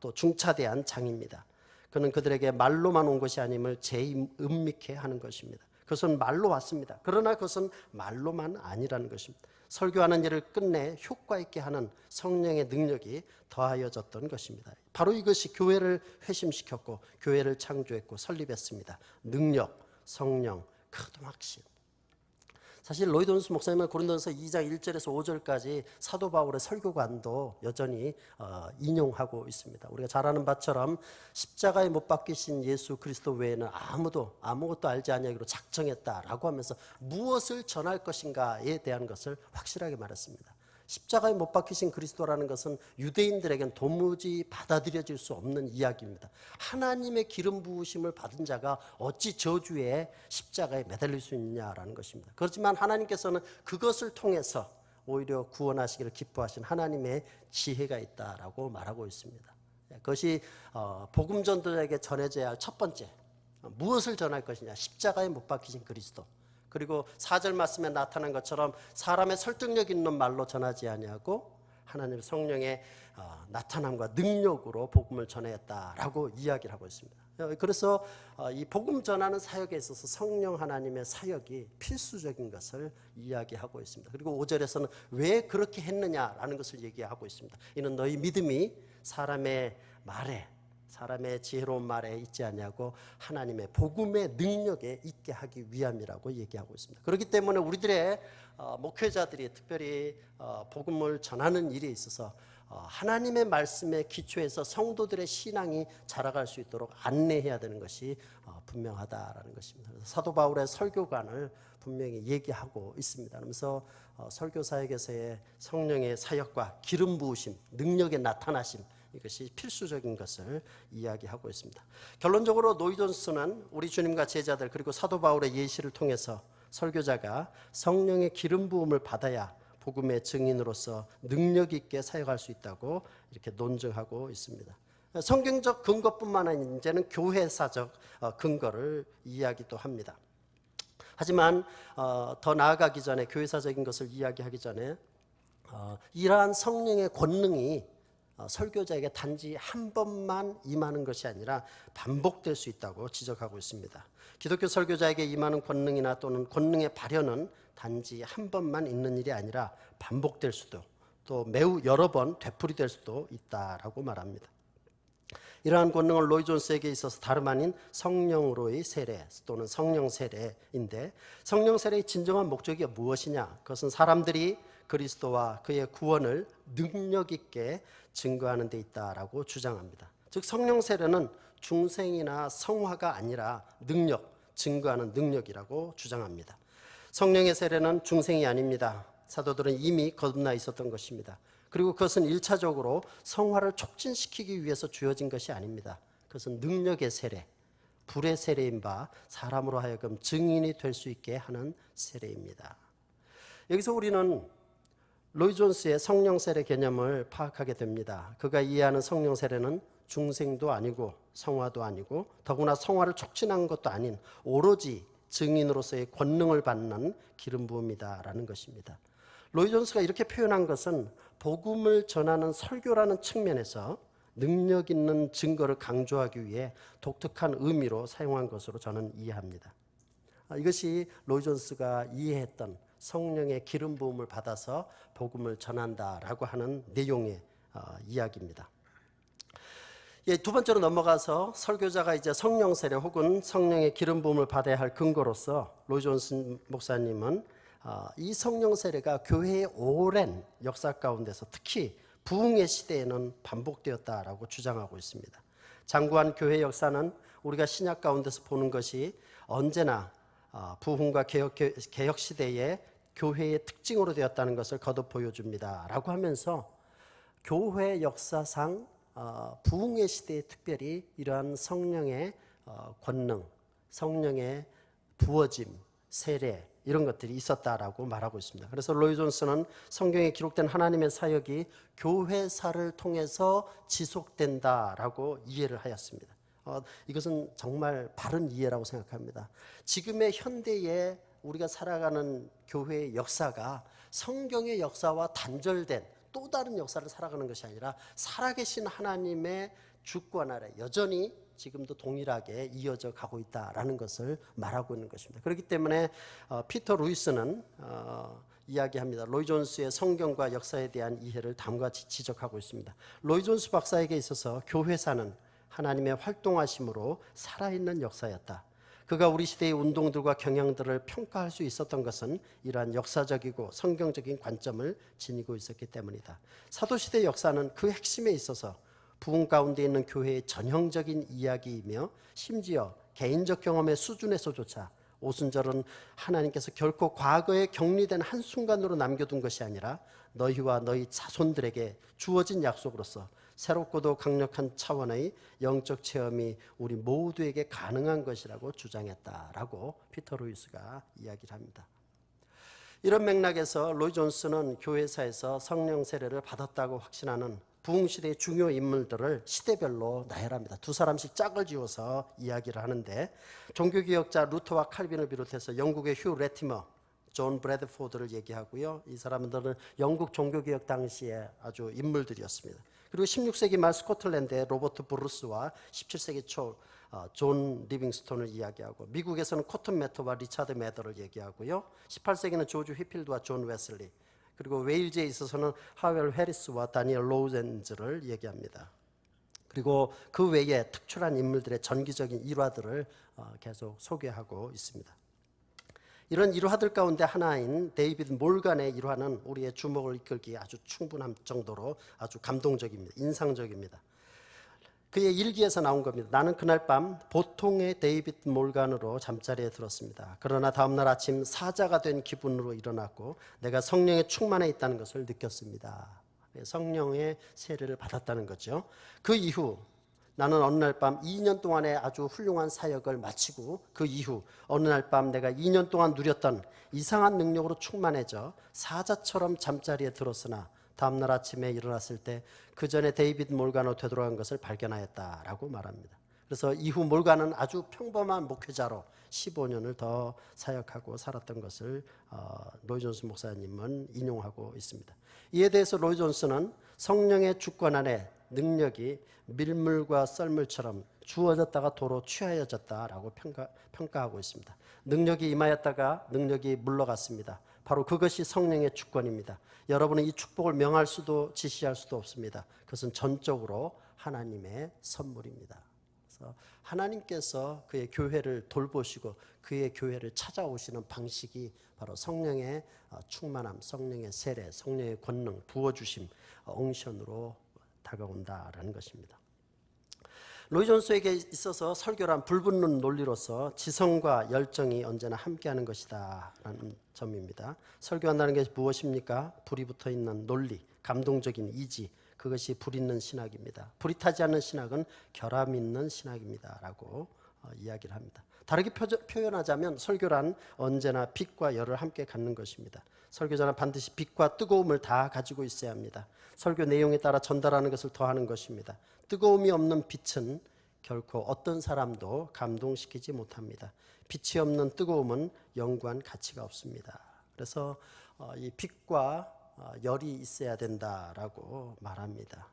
또 중차대한 장입니다. 그는 그들에게 말로만 온 것이 아님을 재음미케 하는 것입니다. 그것은 말로 왔습니다. 그러나 그것은 말로만 아니라는 것입니다. 설교하는 일을 끝내 효과 있게 하는 성령의 능력이 더하여졌던 것입니다. 바로 이것이 교회를 회심시켰고 교회를 창조했고 설립했습니다. 능력, 성령, 큰 확신. 사실 로이 존스 목사님은 고린도전서 2장 1절에서 5절까지 사도 바울의 설교관도 여전히 인용하고 있습니다. 우리가 잘 아는 바처럼 십자가에 못 박히신 예수 그리스도 외에는 아무것도 알지 아니하기로 작정했다라고 하면서 무엇을 전할 것인가에 대한 것을 확실하게 말했습니다. 십자가에 못 박히신 그리스도라는 것은 유대인들에겐 도무지 받아들여질 수 없는 이야기입니다. 하나님의 기름 부으심을 받은 자가 어찌 저주에 십자가에 매달릴 수 있냐라는 것입니다. 그렇지만 하나님께서는 그것을 통해서 오히려 구원하시기를 기뻐하신 하나님의 지혜가 있다라고 말하고 있습니다. 그것이 복음 전도자에게 전해져야 할 첫 번째, 무엇을 전할 것이냐, 십자가에 못 박히신 그리스도. 그리고 4절 말씀에 나타난 것처럼 사람의 설득력 있는 말로 전하지 아니하고 하나님의 성령의 나타남과 능력으로 복음을 전했다라고 이야기를 하고 있습니다. 그래서 이 복음 전하는 사역에 있어서 성령 하나님의 사역이 필수적인 것을 이야기하고 있습니다. 그리고 5절에서는 왜 그렇게 했느냐라는 것을 얘기하고 있습니다. 이는 너희 믿음이 사람의 말에, 사람의 지혜로운 말에 있지 않냐고 하나님의 복음의 능력에 있게 하기 위함이라고 얘기하고 있습니다. 그렇기 때문에 우리들의 목회자들이 특별히 복음을 전하는 일에 있어서 하나님의 말씀에 기초해서 성도들의 신앙이 자라갈 수 있도록 안내해야 되는 것이 분명하다라는 것입니다. 그래서 사도 바울의 설교관을 분명히 얘기하고 있습니다. 그러면서 설교 사역에서의 성령의 사역과 기름 부으심, 능력의 나타나심, 이것이 필수적인 것을 이야기하고 있습니다. 결론적으로 로이 존스는 우리 주님과 제자들 그리고 사도 바울의 예시를 통해서 설교자가 성령의 기름 부음을 받아야 복음의 증인으로서 능력 있게 사역할 수 있다고 이렇게 논증하고 있습니다. 성경적 근거뿐만 아니라 이제는 교회사적 근거를 이야기도 합니다. 하지만 더 나아가기 전에, 교회사적인 것을 이야기하기 전에 이러한 성령의 권능이 설교자에게 단지 한 번만 임하는 것이 아니라 반복될 수 있다고 지적하고 있습니다. 기독교 설교자에게 임하는 권능이나 또는 권능의 발현은 단지 한 번만 있는 일이 아니라 반복될 수도, 또 매우 여러 번 되풀이될 수도 있다라고 말합니다. 이러한 권능은 로이 존스에게 있어서 다름 아닌 성령으로의 세례 또는 성령 세례인데, 성령 세례의 진정한 목적이 무엇이냐? 그것은 사람들이 그리스도와 그의 구원을 능력 있게 증거하는 데 있다라고 주장합니다. 즉 성령 세례는 중생이나 성화가 아니라 능력, 증거하는 능력이라고 주장합니다. 성령의 세례는 중생이 아닙니다. 사도들은 이미 거듭나 있었던 것입니다. 그리고 그것은 1차적으로 성화를 촉진시키기 위해서 주어진 것이 아닙니다. 그것은 능력의 세례, 불의 세례인 바 사람으로 하여금 증인이 될 수 있게 하는 세례입니다. 여기서 우리는 로이 존스의 성령 세례 개념을 파악하게 됩니다. 그가 이해하는 성령 세례는 중생도 아니고 성화도 아니고 더구나 성화를 촉진한 것도 아닌 오로지 증인으로서의 권능을 받는 기름 부음이다라는 것입니다. 로이 존스가 이렇게 표현한 것은 복음을 전하는 설교라는 측면에서 능력 있는 증거를 강조하기 위해 독특한 의미로 사용한 것으로 저는 이해합니다. 이것이 로이 존스가 이해했던 성령의 기름 부음을 받아서 복음을 전한다라고 하는 내용의 이야기입니다. 두 번째로 넘어가서 설교자가 이제 성령 세례 혹은 성령의 기름 부음을 받아야 할 근거로서 로이 존스 목사님은 이 성령 세례가 교회의 오랜 역사 가운데서 특히 부흥의 시대에는 반복되었다라고 주장하고 있습니다. 장구한 교회 역사는 우리가 신약 가운데서 보는 것이 언제나 부흥과 개혁 시대에 교회의 특징으로 되었다는 것을 거듭 보여줍니다. 라고 하면서 교회 역사상 부흥의 시대에 특별히 이러한 성령의 권능, 성령의 부어짐, 세례 이런 것들이 있었다라고 말하고 있습니다. 그래서 로이 존스는 성경에 기록된 하나님의 사역이 교회사를 통해서 지속된다라고 이해를 하였습니다. 이것은 정말 바른 이해라고 생각합니다. 지금의 현대에 우리가 살아가는 교회의 역사가 성경의 역사와 단절된 또 다른 역사를 살아가는 것이 아니라 살아계신 하나님의 주권 아래 여전히 지금도 동일하게 이어져 가고 있다라는 것을 말하고 있는 것입니다. 그렇기 때문에 피터 루이스는 이야기합니다. 로이 존스의 성경과 역사에 대한 이해를 다음과 같이 지적하고 있습니다. 로이 존스 박사에게 있어서 교회사는 하나님의 활동하심으로 살아있는 역사였다. 그가 우리 시대의 운동들과 경향들을 평가할 수 있었던 것은 이러한 역사적이고 성경적인 관점을 지니고 있었기 때문이다. 사도시대 역사는 그 핵심에 있어서 부흥 가운데 있는 교회의 전형적인 이야기이며 심지어 개인적 경험의 수준에서조차 오순절은 하나님께서 결코 과거에 격리된 한순간으로 남겨둔 것이 아니라 너희와 너희 자손들에게 주어진 약속으로서 새롭고도 강력한 차원의 영적 체험이 우리 모두에게 가능한 것이라고 주장했다라고 피터 루이스가 이야기를 합니다. 이런 맥락에서 로이 존스는 교회사에서 성령 세례를 받았다고 확신하는 부흥시대의 중요 인물들을 시대별로 나열합니다. 두 사람씩 짝을 지어서 이야기를 하는데 종교개혁자 루터와 칼빈을 비롯해서 영국의 휴 레티머, 존 브래드포드를 얘기하고요. 이 사람들은 영국 종교개혁 당시에 아주 인물들이었습니다. 그리고 16세기 말 스코틀랜드의 로버트 브루스와 17세기 초 존 리빙스톤을 이야기하고 미국에서는 코튼 매터와 리차드 매더를 얘기하고요. 18세기는 조지 휘필드와 존 웨슬리 그리고 웨일즈에 있어서는 하웰 해리스와 다니엘 로젠즈를 얘기합니다. 그리고 그 외에 특출한 인물들의 전기적인 일화들을 계속 소개하고 있습니다. 이런 일화들 가운데 하나인 데이비드 몰간의 일화는 우리의 주목을 이끌기에 아주 충분한 정도로 아주 감동적입니다. 인상적입니다. 그의 일기에서 나온 겁니다. 나는 그날 밤 보통의 데이비드 몰간으로 잠자리에 들었습니다. 그러나 다음날 아침 사자가 된 기분으로 일어났고 내가 성령에 충만해 있다는 것을 느꼈습니다. 성령의 세례를 받았다는 거죠. 그 이후 나는 어느 날 밤 2년 동안의 아주 훌륭한 사역을 마치고 그 이후 어느 날 밤 내가 2년 동안 누렸던 이상한 능력으로 충만해져 사자처럼 잠자리에 들었으나 다음날 아침에 일어났을 때 그 전에 데이비드 몰간으로 되돌아간 것을 발견하였다라고 말합니다. 그래서 이후 몰간은 아주 평범한 목회자로 15년을 더 사역하고 살았던 것을 로이 존스 목사님은 인용하고 있습니다. 이에 대해서 로이 존스는 성령의 주권 안에 능력이 밀물과 썰물처럼 주어졌다가 도로 취하여졌다라고 평가하고 있습니다. 능력이 임하였다가 능력이 물러갔습니다. 바로 그것이 성령의 주권입니다. 여러분은 이 축복을 명할 수도 지시할 수도 없습니다. 그것은 전적으로 하나님의 선물입니다. 그래서 하나님께서 그의 교회를 돌보시고 그의 교회를 찾아오시는 방식이 바로 성령의 충만함, 성령의 세례, 성령의 권능, 부어주심, 엉션으로 다가온다라는 것입니다. 로이 존스에게 있어서 설교란 불붙는 논리로서 지성과 열정이 언제나 함께하는 것이다 라는 점입니다. 설교한다는 것이 무엇입니까? 불이 붙어있는 논리, 감동적인 이지, 그것이 불 있는 신학입니다. 불이 타지 않는 신학은 결함 있는 신학입니다 라고 이야기를 합니다. 다르게 표현하자면 설교란 언제나 빛과 열을 함께 갖는 것입니다. 설교자는 반드시 빛과 뜨거움을 다 가지고 있어야 합니다. 설교 내용에 따라 전달하는 것을 더하는 것입니다. 뜨거움이 없는 빛은 결코 어떤 사람도 감동시키지 못합니다. 빛이 없는 뜨거움은 영구한 가치가 없습니다. 그래서 이 빛과 열이 있어야 된다라고 말합니다.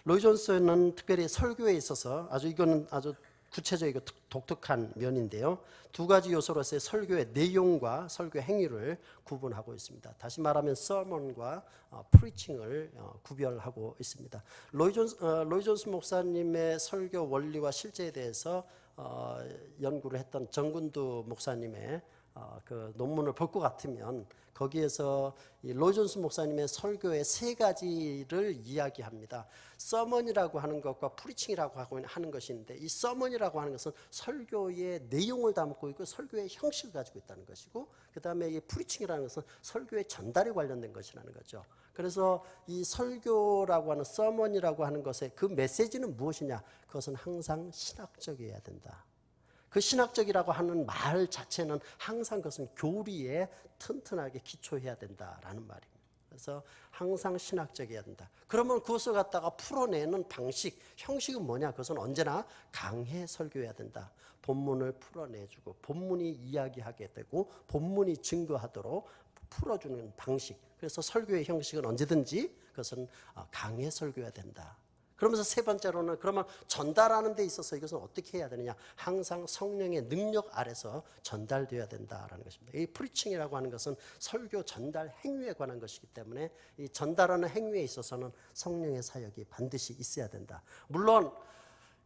로이 존스는 특별히 설교에 있어서 이거는 아주 구체적이고 독특한 면인데요. 두 가지 요소로서의 설교의 내용과 설교 행위를 구분하고 있습니다. 다시 말하면 서먼과 프리칭을 구별하고 있습니다. 로이 존스 목사님의 설교 원리와 실제에 대해서 연구를 했던 정군두 목사님의 그 논문을 볼 것 같으면 거기에서 이 로이 존슨 목사님의 설교의 세 가지를 이야기합니다. 서먼이라고 하는 것과 프리칭이라고 하는 것이 있는데, 이 서먼이라고 하는 것은 설교의 내용을 담고 있고 설교의 형식을 가지고 있다는 것이고, 그 다음에 이 프리칭이라는 것은 설교의 전달에 관련된 것이라는 거죠. 그래서 이 설교라고 하는 서먼이라고 하는 것의 그 메시지는 무엇이냐? 그것은 항상 신학적이어야 된다. 그 신학적이라고 하는 말 자체는 항상 그것은 교리에 튼튼하게 기초해야 된다라는 말입니다. 그래서 항상 신학적이어야 된다. 그러면 그것을 갖다가 풀어내는 방식, 형식은 뭐냐? 그것은 언제나 강해 설교해야 된다. 본문을 풀어내주고 본문이 이야기하게 되고 본문이 증거하도록 풀어주는 방식. 그래서 설교의 형식은 언제든지 그것은 강해 설교해야 된다. 그러면서 세 번째로는 그러면 전달하는 데 있어서 이것은 어떻게 해야 되느냐? 항상 성령의 능력 아래서 전달되어야 된다라는 것입니다. 이 프리칭이라고 하는 것은 설교 전달 행위에 관한 것이기 때문에 이 전달하는 행위에 있어서는 성령의 사역이 반드시 있어야 된다. 물론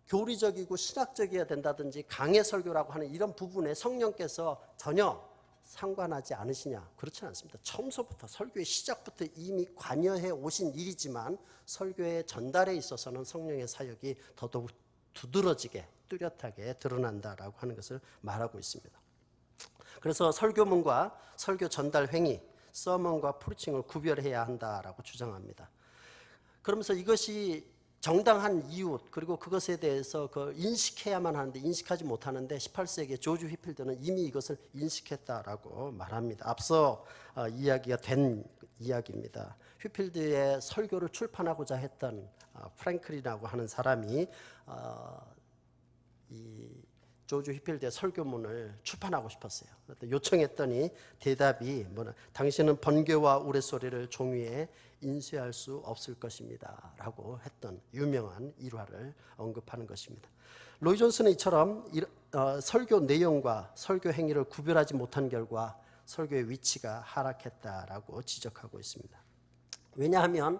교리적이고 신학적이어야 된다든지 강해 설교라고 하는 이런 부분에 성령께서 전혀 상관하지 않으시냐? 그렇지 않습니다. 처음서부터 설교의 시작부터 이미 관여해 오신 일이지만 설교의 전달에 있어서는 성령의 사역이 더더욱 두드러지게 뚜렷하게 드러난다라고 하는 것을 말하고 있습니다. 그래서 설교문과 설교 전달 행위, 서먼과 프리칭을 구별해야 한다라고 주장합니다. 그러면서 이것이 정당한 이유, 그리고 그것에 대해서 인식해야만 하는데 인식하지 못하는데 18세기에 조지 휘필드는 이미 이것을 인식했다라고 말합니다. 앞서 이야기가 된 이야기입니다. 휘필드의 설교를 출판하고자 했던 프랭클이라고 하는 사람이 이 조지 휘필드의 설교문을 출판하고 싶었어요. 요청했더니 대답이 뭐냐? 당신은 번개와 우레소리를 종이에 인쇄할 수 없을 것입니다 라고 했던 유명한 일화를 언급하는 것입니다. 로이 존슨은 이처럼 설교 내용과 설교 행위를 구별하지 못한 결과 설교의 위치가 하락했다라고 지적하고 있습니다. 왜냐하면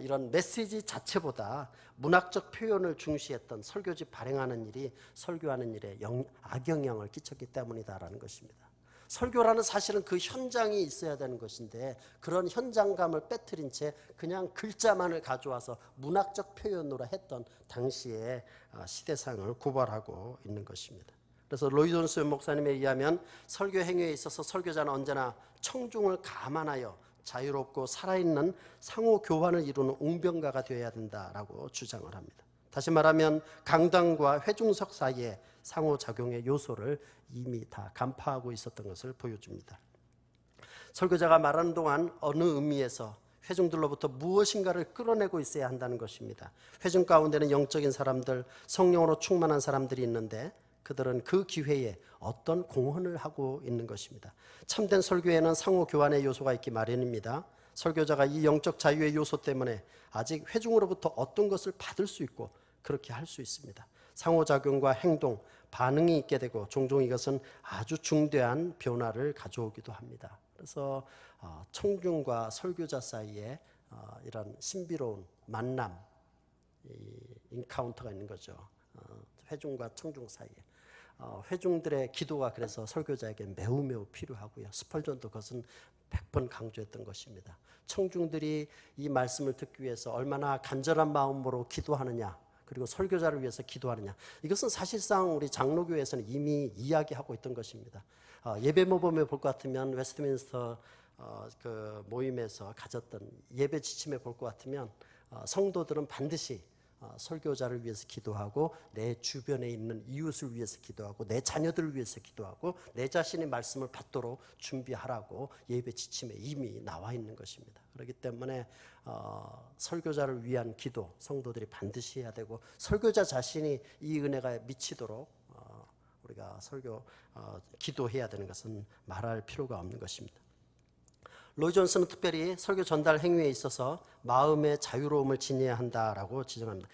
이런 메시지 자체보다 문학적 표현을 중시했던 설교집 발행하는 일이 설교하는 일에 악영향을 끼쳤기 때문이다라는 것입니다. 설교라는 사실은 그 현장이 있어야 되는 것인데 그런 현장감을 빼뜨린 채 그냥 글자만을 가져와서 문학적 표현으로 했던 당시의 시대상을 고발하고 있는 것입니다. 그래서 로이 존슨 목사님에 의하면 설교 행위에 있어서 설교자는 언제나 청중을 감안하여 자유롭고 살아있는 상호 교환을 이루는 웅변가가 되어야 된다라고 주장을 합니다. 다시 말하면 강당과 회중석 사이에 상호작용의 요소를 이미 다 간파하고 있었던 것을 보여줍니다. 설교자가 말하는 동안 어느 의미에서 회중들로부터 무엇인가를 끌어내고 있어야 한다는 것입니다. 회중 가운데는 영적인 사람들, 성령으로 충만한 사람들이 있는데 그들은 그 기회에 어떤 공헌을 하고 있는 것입니다. 참된 설교에는 상호 교환의 요소가 있기 마련입니다. 설교자가 이 영적 자유의 요소 때문에 아직 회중으로부터 어떤 것을 받을 수 있고 그렇게 할 수 있습니다. 상호작용과 행동, 반응이 있게 되고 종종 이것은 아주 중대한 변화를 가져오기도 합니다. 그래서 청중과 설교자 사이에 이런 신비로운 만남, 인카운터가 있는 거죠. 회중과 청중 사이에. 회중들의 기도가 그래서 설교자에게 매우 필요하고요. 스펄전도 그것은 100번 강조했던 것입니다. 청중들이 이 말씀을 듣기 위해서 얼마나 간절한 마음으로 기도하느냐, 그리고 설교자를 위해서 기도하느냐, 이것은 사실상 우리 장로교회에서는 이미 이야기하고 있던 것입니다. 예배 모범에 볼 것 같으면 웨스트민스터 그 모임에서 가졌던 예배 지침에 볼 것 같으면 성도들은 반드시 설교자를 위해서 기도하고 내 주변에 있는 이웃을 위해서 기도하고 내 자녀들을 위해서 기도하고 내 자신의 말씀을 받도록 준비하라고 예배 지침에 이미 나와 있는 것입니다. 그렇기 때문에 설교자를 위한 기도 성도들이 반드시 해야 되고 설교자 자신이 이 은혜가 미치도록 우리가 기도해야 되는 것은 말할 필요가 없는 것입니다. 로이 존슨은 특별히 설교 전달 행위에 있어서 마음의 자유로움을 지녀야 한다라고 지적합니다.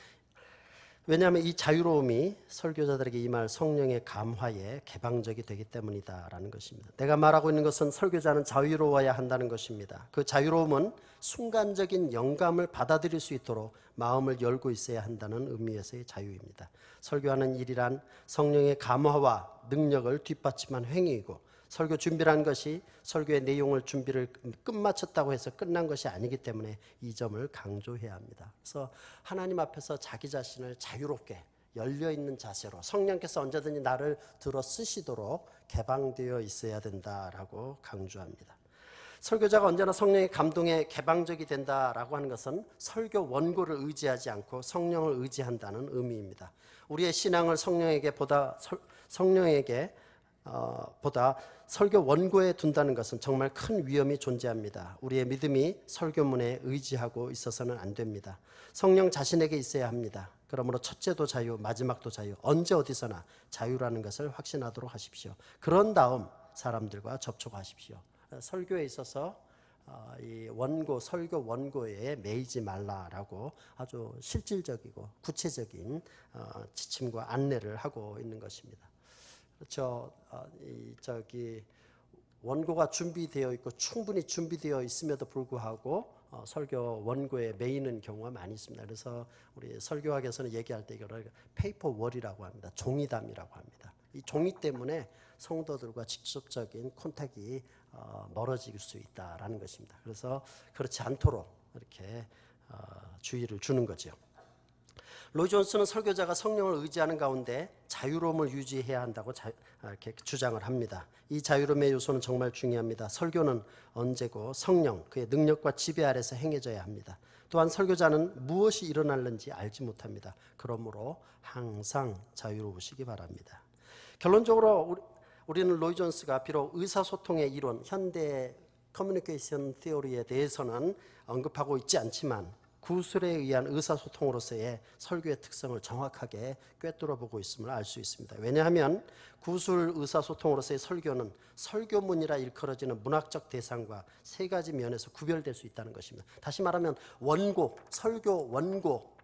왜냐하면 이 자유로움이 설교자들에게 임할 성령의 감화에 개방적이 되기 때문이다라는 것입니다. 내가 말하고 있는 것은 설교자는 자유로워야 한다는 것입니다. 그 자유로움은 순간적인 영감을 받아들일 수 있도록 마음을 열고 있어야 한다는 의미에서의 자유입니다. 설교하는 일이란 성령의 감화와 능력을 뒷받침한 행위이고 설교 준비라는 것이 설교의 내용을 준비를 끝마쳤다고 해서 끝난 것이 아니기 때문에 이 점을 강조해야 합니다. 그래서 하나님 앞에서 자기 자신을 자유롭게 열려있는 자세로 성령께서 언제든지 나를 들어 쓰시도록 개방되어 있어야 된다라고 강조합니다. 설교자가 언제나 성령의 감동에 개방적이 된다라고 하는 것은 설교 원고를 의지하지 않고 성령을 의지한다는 의미입니다. 우리의 신앙을 성령에게 보다 설교 원고에 둔다는 것은 정말 큰 위험이 존재합니다. 우리의 믿음이 설교문에 의지하고 있어서는 안 됩니다. 성령 자신에게 있어야 합니다. 그러므로 첫째도 자유, 마지막도 자유, 언제 어디서나 자유라는 것을 확신하도록 하십시오. 그런 다음 사람들과 접촉하십시오. 설교에 있어서 이 설교 원고에 매이지 말라라고 아주 실질적이고 구체적인 지침과 안내를 하고 있는 것입니다. 그렇죠. 원고가 준비되어 있고 충분히 준비되어 있음에도 불구하고 설교 원고에 매이는 경우가 많이 있습니다. 그래서 우리 설교학에서는 얘기할 때 이거를 페이퍼 월이라고 합니다. 종이담이라고 합니다. 이 종이 때문에 성도들과 직접적인 콘택이 멀어질 수 있다라는 것입니다. 그래서 그렇지 않도록 이렇게 주의를 주는 거죠. 로이 존슨은 설교자가 성령을 의지하는 가운데 자유로움을 유지해야 한다고 이렇게 주장을 합니다. 이 자유로움의 요소는 정말 중요합니다. 설교는 언제고 성령, 그의 능력과 지배 아래서 행해져야 합니다. 또한 설교자는 무엇이 일어날는지 알지 못합니다. 그러므로 항상 자유로우시기 바랍니다. 결론적으로 우리는 로이 존스가 비록 의사소통의 이론, 현대 커뮤니케이션 티오리에 대해서는 언급하고 있지 않지만 구술에 의한 의사소통으로서의 설교의 특성을 정확하게 꿰뚫어보고 있음을 알 수 있습니다. 왜냐하면 구술 의사소통으로서의 설교는 설교문이라 일컬어지는 문학적 대상과 세 가지 면에서 구별될 수 있다는 것입니다. 다시 말하면 설교 원고,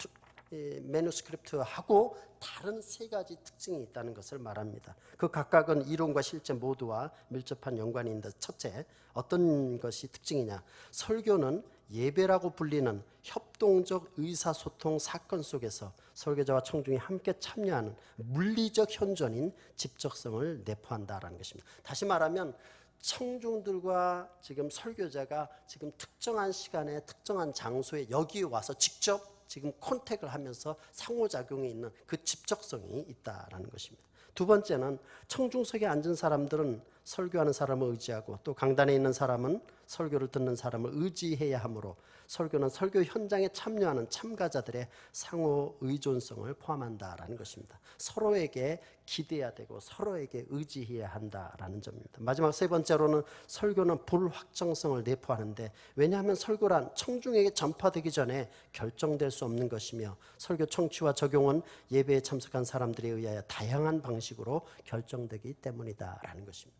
매뉴스크립트하고 다른 세 가지 특징이 있다는 것을 말합니다. 그 각각은 이론과 실제 모두와 밀접한 연관이 있는데, 첫째, 어떤 것이 특징이냐? 설교는 예배라고 불리는 협동적 의사소통 사건 속에서 설교자와 청중이 함께 참여하는 물리적 현존인 집적성을 내포한다라는 것입니다. 다시 말하면 청중들과 지금 설교자가 지금 특정한 시간에 특정한 장소에 여기 와서 직접 지금 콘택을 하면서 상호작용이 있는 그 집적성이 있다라는 것입니다. 두 번째는 청중석에 앉은 사람들은 설교하는 사람을 의지하고 또 강단에 있는 사람은 설교를 듣는 사람을 의지해야 하므로 설교는 설교 현장에 참여하는 참가자들의 상호 의존성을 포함한다라는 것입니다. 서로에게 기대야 되고 서로에게 의지해야 한다라는 점입니다. 마지막 세 번째로는 설교는 불확정성을 내포하는데, 왜냐하면 설교란 청중에게 전파되기 전에 결정될 수 없는 것이며 설교 청취와 적용은 예배에 참석한 사람들에 의하여 다양한 방식으로 결정되기 때문이다라는 것입니다.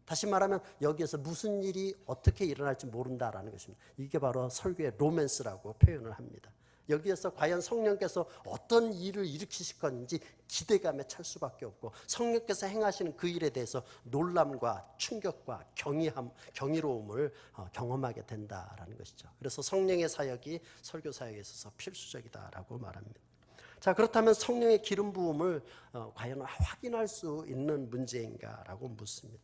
다시 말하면 여기에서 무슨 일이 어떻게 일어날지 모른다라는 것입니다. 이게 바로 설교의 로맨스라고 표현을 합니다. 여기에서 과연 성령께서 어떤 일을 일으키실 건지 기대감에 찰 수밖에 없고, 성령께서 행하시는 그 일에 대해서 놀람과 충격과 경이로움을 경험하게 된다라는 것이죠. 그래서 성령의 사역이 설교 사역에 있어서 필수적이다라고 말합니다. 자, 그렇다면 성령의 기름 부음을 과연 확인할 수 있는 문제인가라고 묻습니다.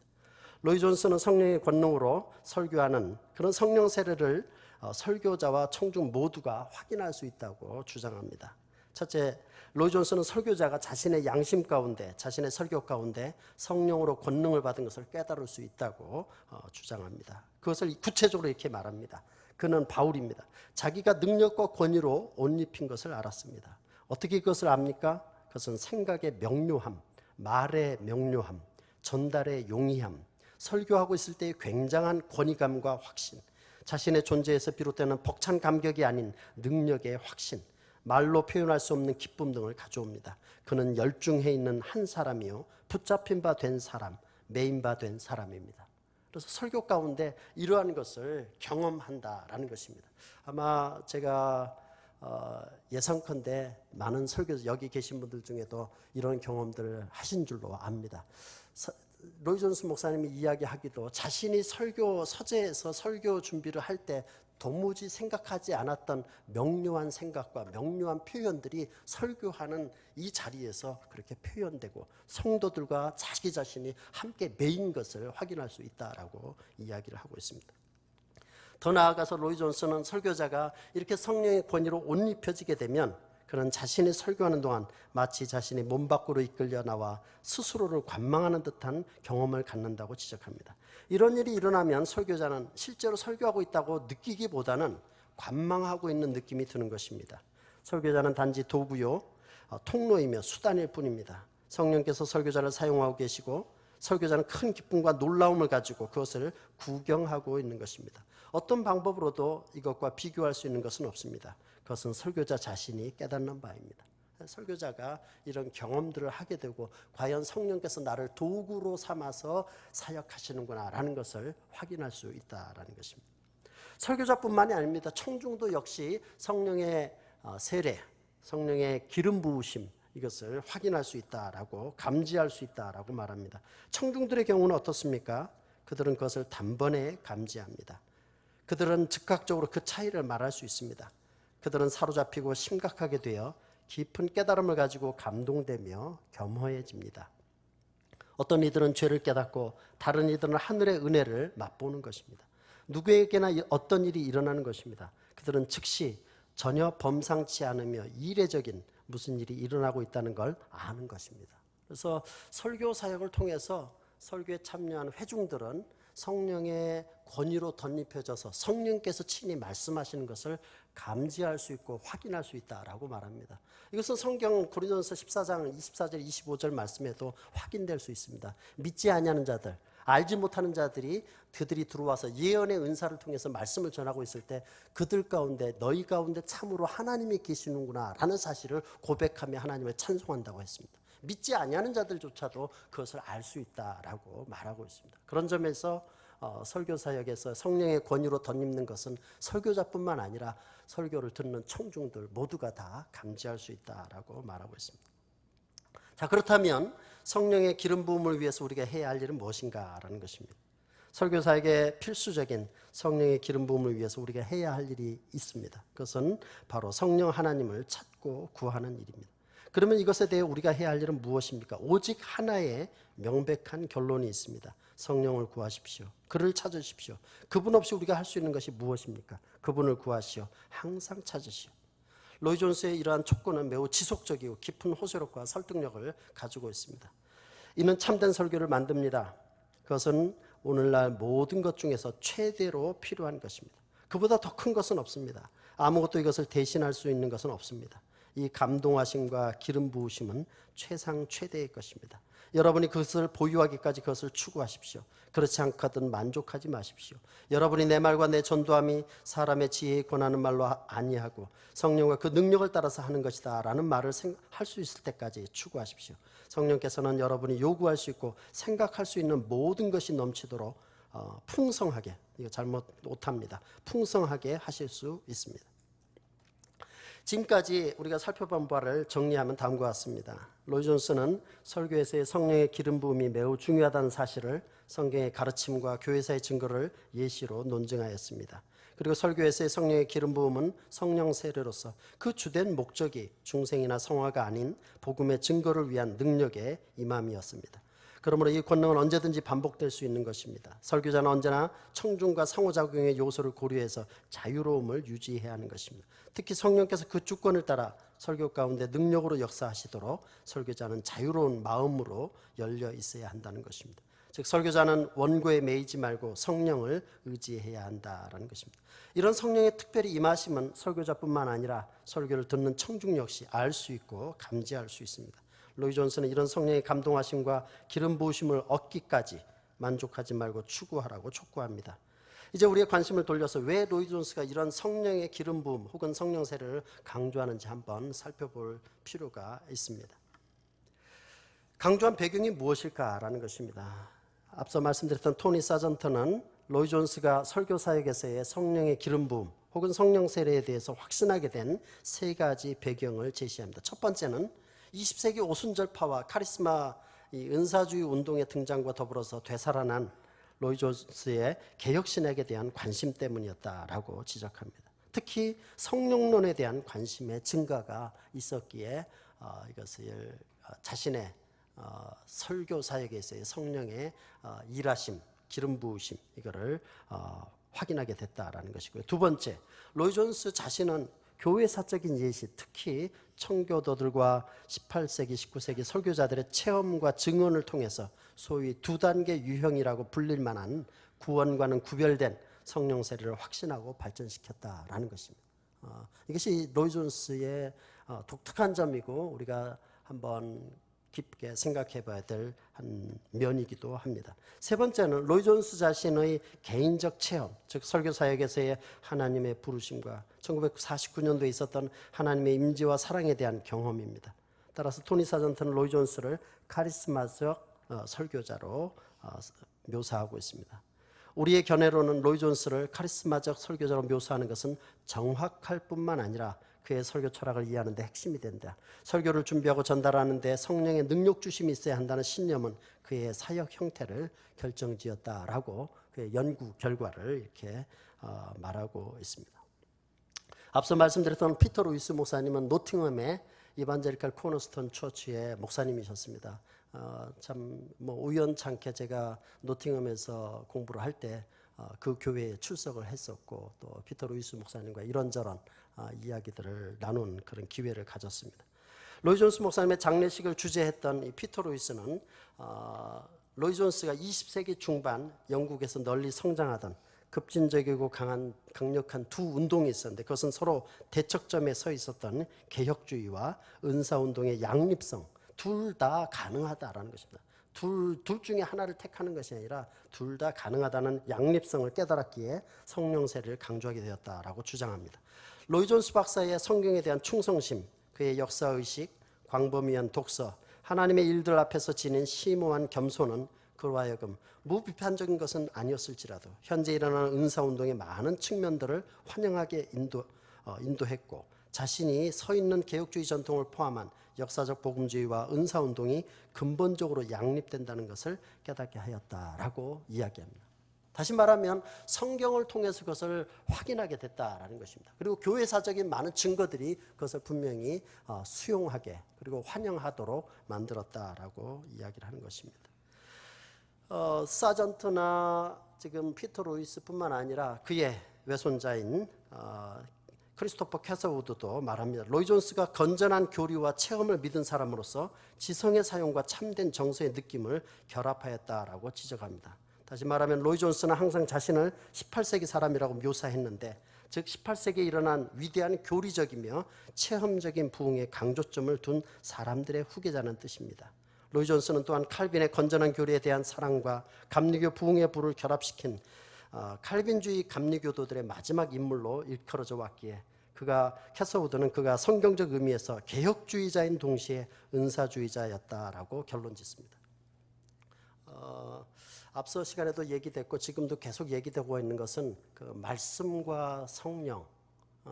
로이 존슨은 성령의 권능으로 설교하는 그런 성령 세례를 설교자와 청중 모두가 확인할 수 있다고 주장합니다. 첫째, 로이 존슨은 설교자가 자신의 양심 가운데, 자신의 설교 가운데 성령으로 권능을 받은 것을 깨달을 수 있다고 주장합니다. 그것을 구체적으로 이렇게 말합니다. 그는 바울입니다. 자기가 능력과 권위로 옷 입힌 것을 알았습니다. 어떻게 그것을 압니까? 그것은 생각의 명료함, 말의 명료함, 전달의 용이함, 설교하고 있을 때의 굉장한 권위감과 확신, 자신의 존재에서 비롯되는 벅찬 감격이 아닌 능력의 확신, 말로 표현할 수 없는 기쁨 등을 가져옵니다. 그는 열중해 있는 한 사람이요, 붙잡힌 바 된 사람, 매인 바 된 사람입니다. 그래서 설교 가운데 이러한 것을 경험한다라는 것입니다. 아마 제가 예상컨대 많은 설교자 여기 계신 분들 중에도 이런 경험들을 하신 줄로 압니다. 로이 존슨 목사님이 이야기하기도 자신이 설교 서재에서 설교 준비를 할 때 도무지 생각하지 않았던 명료한 생각과 명료한 표현들이 설교하는 이 자리에서 그렇게 표현되고 성도들과 자기 자신이 함께 매인 것을 확인할 수 있다라고 이야기를 하고 있습니다. 더 나아가서 로이 존스는 설교자가 이렇게 성령의 권위로 옷 입혀지게 되면 그는 자신이 설교하는 동안 마치 자신이 몸 밖으로 이끌려 나와 스스로를 관망하는 듯한 경험을 갖는다고 지적합니다. 이런 일이 일어나면 설교자는 실제로 설교하고 있다고 느끼기보다는 관망하고 있는 느낌이 드는 것입니다. 설교자는 단지 도구요, 통로이며 수단일 뿐입니다. 성령께서 설교자를 사용하고 계시고 설교자는 큰 기쁨과 놀라움을 가지고 그것을 구경하고 있는 것입니다. 어떤 방법으로도 이것과 비교할 수 있는 것은 없습니다. 그것은 설교자 자신이 깨닫는 바입니다. 설교자가 이런 경험들을 하게 되고 과연 성령께서 나를 도구로 삼아서 사역하시는구나 라는 것을 확인할 수 있다는 것입니다. 설교자뿐만이 아닙니다. 청중도 역시 성령의 세례, 성령의 기름 부으심 이것을 확인할 수 있다라고 감지할 수 있다라고 말합니다. 청중들의 경우는 어떻습니까? 그들은 그것을 단번에 감지합니다. 그들은 즉각적으로 그 차이를 말할 수 있습니다. 그들은 사로잡히고 심각하게 되어 깊은 깨달음을 가지고 감동되며 겸허해집니다. 어떤 이들은 죄를 깨닫고 다른 이들은 하늘의 은혜를 맛보는 것입니다. 누구에게나 어떤 일이 일어나는 것입니다. 그들은 즉시 전혀 범상치 않으며 이례적인 무슨 일이 일어나고 있다는 걸 아는 것입니다. 그래서 설교 사역을 통해서 설교에 참여한 회중들은 성령의 권위로 덧입혀져서 성령께서 친히 말씀하시는 것을 감지할 수 있고 확인할 수 있다라고 말합니다. 이것은 성경 고린도전서 14장 24절 25절 말씀에도 확인될 수 있습니다. 믿지 아니하는 자들, 알지 못하는 자들이 그들이 들어와서 예언의 은사를 통해서 말씀을 전하고 있을 때 그들 가운데 너희 가운데 참으로 하나님이 계시는구나 라는 사실을 고백하며 하나님을 찬송한다고 했습니다. 믿지 아니하는 자들조차도 그것을 알 수 있다라고 말하고 있습니다. 그런 점에서 설교 사역에서 성령의 권위로 덧입는 것은 설교자뿐만 아니라 설교를 듣는 청중들 모두가 다 감지할 수 있다라고 말하고 있습니다. 자, 그렇다면 성령의 기름 부음을 위해서 우리가 해야 할 일은 무엇인가라는 것입니다. 설교 사역의 필수적인 성령의 기름 부음을 위해서 우리가 해야 할 일이 있습니다. 그것은 바로 성령 하나님을 찾고 구하는 일입니다. 그러면 이것에 대해 우리가 해야 할 일은 무엇입니까? 오직 하나의 명백한 결론이 있습니다. 성령을 구하십시오. 그를 찾으십시오. 그분 없이 우리가 할 수 있는 것이 무엇입니까? 그분을 구하시오. 항상 찾으시오. 로이 존스의 이러한 촉구는 매우 지속적이고 깊은 호소력과 설득력을 가지고 있습니다. 이는 참된 설교를 만듭니다. 그것은 오늘날 모든 것 중에서 최대로 필요한 것입니다. 그보다 더 큰 것은 없습니다. 아무것도 이것을 대신할 수 있는 것은 없습니다. 이 감동하심과 기름 부으심은 최상 최대의 것입니다. 여러분이 그것을 보유하기까지 그것을 추구하십시오. 그렇지 않거든 만족하지 마십시오. 여러분이 내 말과 내 전도함이 사람의 지혜에 권하는 말로 아니하고 성령과 그 능력을 따라서 하는 것이다 라는 말을 할 수 있을 때까지 추구하십시오. 성령께서는 여러분이 요구할 수 있고 생각할 수 있는 모든 것이 넘치도록 풍성하게, 이거 잘못 못합니다. 풍성하게 하실 수 있습니다. 지금까지 우리가 살펴본 바를 정리하면 다음과 같습니다. 로이 존스는 설교에서의 성령의 기름 부음이 매우 중요하다는 사실을 성경의 가르침과 교회사의 증거를 예시로 논증하였습니다. 그리고 설교에서의 성령의 기름 부음은 성령 세례로서 그 주된 목적이 중생이나 성화가 아닌 복음의 증거를 위한 능력의 임함이었습니다. 그러므로 이 권능은 언제든지 반복될 수 있는 것입니다. 설교자는 언제나 청중과 상호작용의 요소를 고려해서 자유로움을 유지해야 하는 것입니다. 특히 성령께서 그 주권을 따라 설교 가운데 능력으로 역사하시도록 설교자는 자유로운 마음으로 열려 있어야 한다는 것입니다. 즉 설교자는 원고에 매이지 말고 성령을 의지해야 한다는 것입니다. 이런 성령의 특별히 임하심은 설교자뿐만 아니라 설교를 듣는 청중 역시 알 수 있고 감지할 수 있습니다. 로이 존스는 이런 성령의 감동하심과 기름 부으심을 얻기까지 만족하지 말고 추구하라고 촉구합니다. 이제 우리의 관심을 돌려서 왜 로이 존스가 이런 성령의 기름 부음 혹은 성령 세례를 강조하는지 한번 살펴볼 필요가 있습니다. 강조한 배경이 무엇일까라는 것입니다. 앞서 말씀드렸던 토니 사전터는 로이 존스가 설교 사역에서의 성령의 기름 부음 혹은 성령 세례에 대해서 확신하게 된 세 가지 배경을 제시합니다. 첫 번째는 20세기 오순절파와 카리스마 이 은사주의 운동의 등장과 더불어서 되살아난 로이 존스의 개혁신학에 대한 관심 때문이었다라고 지적합니다. 특히 성령론에 대한 관심의 증가가 있었기에 이것을 자신의 설교 사역에서의 성령의 일하심, 기름 부으심 이거를 확인하게 됐다라는 것이고요. 두 번째, 로이 존스 자신은 교회 사적인 예시, 특히 청교도들과 18세기, 19세기 설교자들의 체험과 증언을 통해서 소위 두 단계 유형이라고 불릴 만한 구원과는 구별된 성령 세례를 확신하고 발전시켰다라는 것입니다. 이것이 로이 존스의 독특한 점이고 우리가 한번 깊게 생각해 봐야 될 한 면이기도 합니다. 세 번째는 로이 존스 자신의 개인적 체험, 즉 설교 사역에서의 하나님의 부르심과 1949년도에 있었던 하나님의 임재와 사랑에 대한 경험입니다. 따라서 토니 사전트는 로이 존스를 카리스마적 설교자로 묘사하고 있습니다. 우리의 견해로는 로이 존스를 카리스마적 설교자로 묘사하는 것은 정확할 뿐만 아니라 그의 설교 철학을 이해하는 데 핵심이 된다. 설교를 준비하고 전달하는 데 성령의 능력 주심이 있어야 한다는 신념은 그의 사역 형태를 결정지었다라고 그의 연구 결과를 이렇게 말하고 있습니다. 앞서 말씀드렸던 피터 루이스 목사님은 노팅엄의 이반제리칼 코너스톤 처치의 목사님이셨습니다. 참 우연찮게 제가 노팅엄에서 공부를 할 때 그 교회에 출석을 했었고 또 피터 루이스 목사님과 이런저런 이야기들을 나눈 그런 기회를 가졌습니다. 로이 존스 목사님의 장례식을 주재했던 이 피터 루이스는 로이 존스가 20세기 중반 영국에서 널리 성장하던 급진적이고 강력한 두 운동이 있었는데 그것은 서로 대척점에 서 있었던 개혁주의와 은사운동의 양립성, 둘 다 가능하다라는 것입니다. 둘 중에 하나를 택하는 것이 아니라 둘 다 가능하다는 양립성을 깨달았기에 성령 세례를 강조하게 되었다라고 주장합니다. 로이 존스 박사의 성경에 대한 충성심, 그의 역사의식, 광범위한 독서, 하나님의 일들 앞에서 지닌 심오한 겸손은 그로 하여금 무비판적인 것은 아니었을지라도 현재 일어나는 은사운동의 많은 측면들을 환영하게 인도했고 자신이 서 있는 개혁주의 전통을 포함한 역사적 복음주의와 은사운동이 근본적으로 양립된다는 것을 깨닫게 하였다라고 이야기합니다. 다시 말하면 성경을 통해서 그것을 확인하게 됐다라는 것입니다. 그리고 교회사적인 많은 증거들이 그것을 분명히 수용하게 그리고 환영하도록 만들었다라고 이야기를 하는 것입니다. 사전트나 지금 피터 루이스뿐만 아니라 그의 외손자인 크리스토퍼 캐서우드도 말합니다. 로이 존스가 건전한 교리와 체험을 믿은 사람으로서 지성의 사용과 참된 정서의 느낌을 결합하였다라고 지적합니다. 다시 말하면 로이 존스는 항상 자신을 18세기 사람이라고 묘사했는데 즉 18세기에 일어난 위대한 교리적이며 체험적인 부흥에 강조점을 둔 사람들의 후계자는 뜻입니다. 로이 존스는 또한 칼빈의 건전한 교리에 대한 사랑과 감리교 부흥의 불을 결합시킨 칼빈주의 감리교도들의 마지막 인물로 일컬어져 왔기에 캐서우드는 그가 성경적 의미에서 개혁주의자인 동시에 은사주의자였다라고 결론 짓습니다. 앞서 시간에도 얘기됐고 지금도 계속 얘기되고 있는 것은 그 말씀과 성령,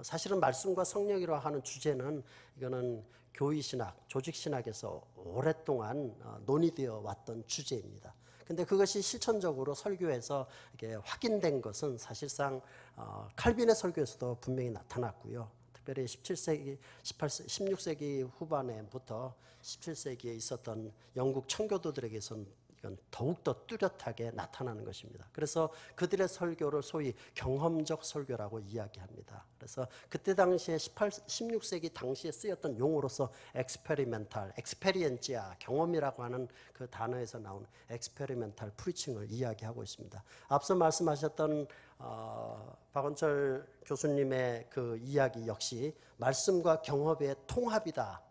사실은 말씀과 성령이라 하는 주제는 이거는 교의신학, 조직신학에서 오랫동안 논의되어 왔던 주제입니다. 근데 그것이 실천적으로 설교에서 이게 확인된 것은 사실상 칼빈의 설교에서도 분명히 나타났고요. 특별히 17세기, 16세기 후반에부터 17세기에 있었던 영국 청교도들에게서는 이건 더욱더 뚜렷하게 나타나는 것입니다. 그래서 그들의 설교를 소위 경험적 설교라고 이야기합니다. 그래서 그때 당시에 16세기 당시에 쓰였던 용어로서 엑스페리멘탈, 엑스페리엔지아, 경험이라고 하는 그 단어에서 나온 엑스페리멘탈 프리칭을 이야기하고 있습니다. 앞서 말씀하셨던 박원철 교수님의 그 이야기 역시 말씀과 경험의 통합이다.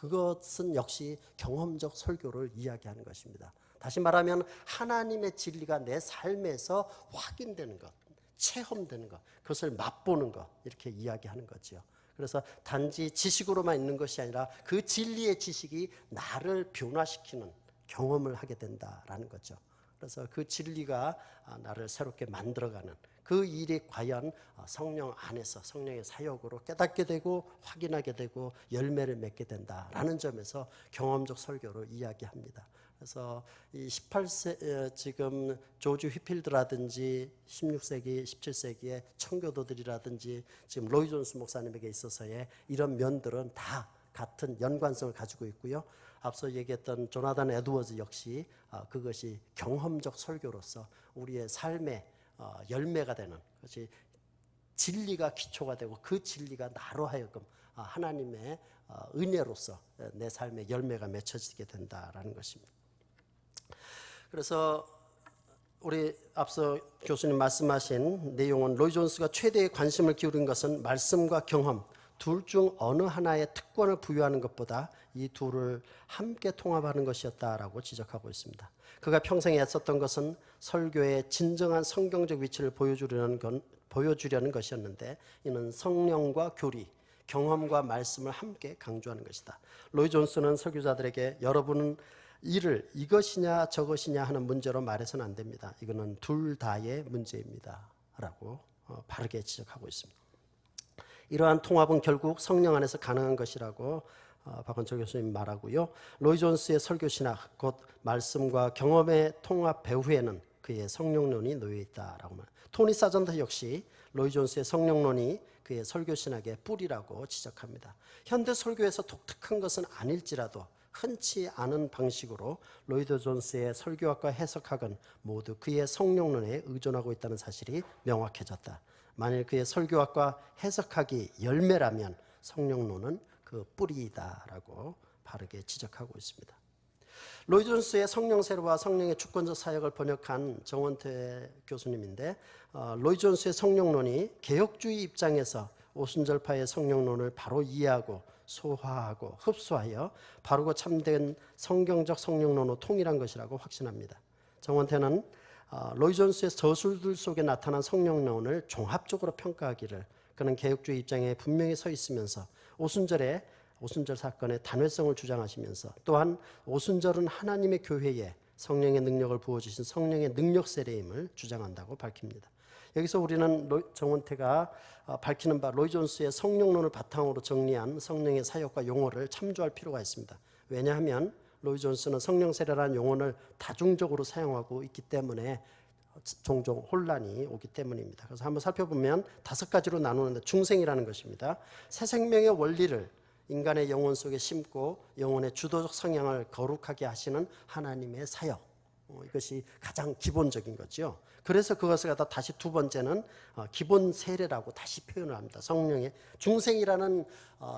그것은 역시 경험적 설교를 이야기하는 것입니다. 다시 말하면 하나님의 진리가 내 삶에서 확인되는 것, 체험되는 것, 그것을 맛보는 것 이렇게 이야기하는 거죠. 그래서 단지 지식으로만 있는 것이 아니라 그 진리의 지식이 나를 변화시키는 경험을 하게 된다라는 거죠. 그래서 그 진리가 나를 새롭게 만들어가는 그 일이 과연 성령 안에서 성령의 사역으로 깨닫게 되고 확인하게 되고 열매를 맺게 된다라는 점에서 경험적 설교로 이야기합니다. 그래서 이 18세 지금 조지 휘필드라든지 16세기, 17세기의 청교도들이라든지 지금 로이 존스 목사님에게 있어서의 이런 면들은 다 같은 연관성을 가지고 있고요. 앞서 얘기했던 조나단 에드워즈 역시 그것이 경험적 설교로서 우리의 삶의 열매가 되는 것이 진리가 기초가 되고 그 진리가 나로 하여금 하나님의 은혜로서 내 삶의 열매가 맺혀지게 된다라는 것입니다. 그래서 우리 앞서 교수님 말씀하신 내용은 로이 존스가 최대의 관심을 기울인 것은 말씀과 경험 둘 중 어느 하나의 특권을 부여하는 것보다 이 둘을 함께 통합하는 것이었다라고 지적하고 있습니다. 그가 평생에 애썼던 것은 설교의 진정한 성경적 위치를 보여주려는 것이었는데 이는 성령과 교리, 경험과 말씀을 함께 강조하는 것이다. 로이 존스는 설교자들에게 여러분은 이를 이것이냐 저것이냐 하는 문제로 말해서는 안 됩니다. 이거는 둘 다의 문제입니다. 라고 바르게 지적하고 있습니다. 이러한 통합은 결국 성령 안에서 가능한 것이라고 박원철 교수님 말하고요. 로이 존스의 설교신학, 곧 말씀과 경험의 통합 배후에는 그의 성령론이 놓여 있다라고 말합니다. 토니 사전트 역시 로이 존스의 성령론이 그의 설교신학의 뿌리라고 지적합니다. 현대 설교에서 독특한 것은 아닐지라도 흔치 않은 방식으로 로이드 존스의 설교학과 해석학은 모두 그의 성령론에 의존하고 있다는 사실이 명확해졌다. 만일 그의 설교학과 해석학이 열매라면 성령론은 그 뿌리이다라고 바르게 지적하고 있습니다. 로이 존스의 성령 세례와 성령의 주권적 사역을 번역한 정원태 교수님인데 로이 존스의 성령론이 개혁주의 입장에서 오순절파의 성령론을 바로 이해하고 소화하고 흡수하여 바르고 참된 성경적 성령론으로 통일한 것이라고 확신합니다. 정원태는 로이 존스의 저술들 속에 나타난 성령론을 종합적으로 평가하기를 그는 개혁주의 입장에 분명히 서 있으면서 오순절 사건의 단회성을 주장하시면서 또한 오순절은 하나님의 교회에 성령의 능력을 부어주신 성령의 능력 세례임을 주장한다고 밝힙니다. 여기서 우리는 정원태가 밝히는 바 로이 존스의 성령론을 바탕으로 정리한 성령의 사역과 용어를 참조할 필요가 있습니다. 왜냐하면 로이 존스는 성령 세례라는 용어를 다중적으로 사용하고 있기 때문에 종종 혼란이 오기 때문입니다. 그래서 한번 살펴보면 5가지로 나누는데 중생이라는 것입니다. 새 생명의 원리를 인간의 영혼 속에 심고 영혼의 주도적 성향을 거룩하게 하시는 하나님의 사역, 이것이 가장 기본적인 거죠. 그래서 그것을 갖다 다시 두 번째는 기본 세례라고 다시 표현을 합니다. 성령의 중생이라는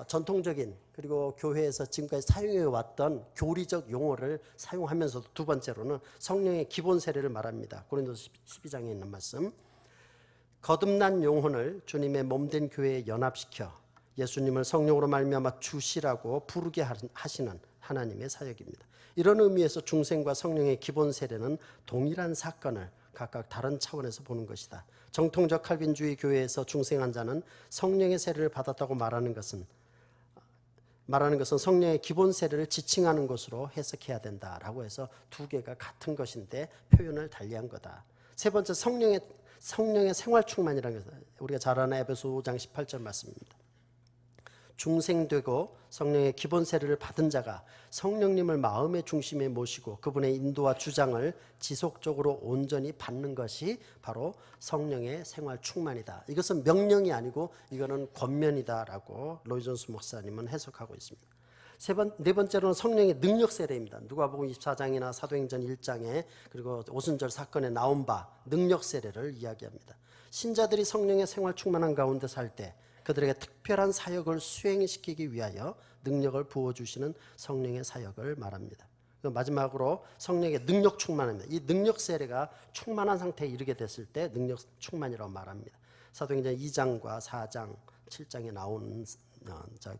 전통적인 그리고 교회에서 지금까지 사용해 왔던 교리적 용어를 사용하면서도 두 번째로는 성령의 기본 세례를 말합니다. 고린도서 12장에 있는 말씀. 거듭난 영혼을 주님의 몸된 교회에 연합시켜 예수님을 성령으로 말미암아 주시라고 부르게 하시는 하나님의 사역입니다. 이런 의미에서 중생과 성령의 기본 세례는 동일한 사건을 각각 다른 차원에서 보는 것이다. 정통적 칼빈주의 교회에서 중생한 자는 성령의 세례를 받았다고 말하는 것은 성령의 기본 세례를 지칭하는 것으로 해석해야 된다라고 해서 두 개가 같은 것인데 표현을 달리한 거다. 세 번째, 성령의 생활 충만이라는 것은 우리가 잘 아는 에베소 5장 18절 말씀입니다. 중생되고 성령의 기본 세례를 받은 자가 성령님을 마음의 중심에 모시고 그분의 인도와 주장을 지속적으로 온전히 받는 것이 바로 성령의 생활 충만이다. 이것은 명령이 아니고 이거는 권면이다라고 로이 존스 목사님은 해석하고 있습니다. 네 번째로는 성령의 능력 세례입니다. 누가복음 24장이나 사도행전 1장에 그리고 오순절 사건에 나온 바 능력 세례를 이야기합니다. 신자들이 성령의 생활 충만한 가운데 살 때 그들에게 특별한 사역을 수행시키기 위하여 능력을 부어주시는 성령의 사역을 말합니다. 마지막으로 성령의 능력 충만입니다. 이 능력 세례가 충만한 상태에 이르게 됐을 때 능력 충만이라고 말합니다. 사도행전 2장과 4장, 7장에 나온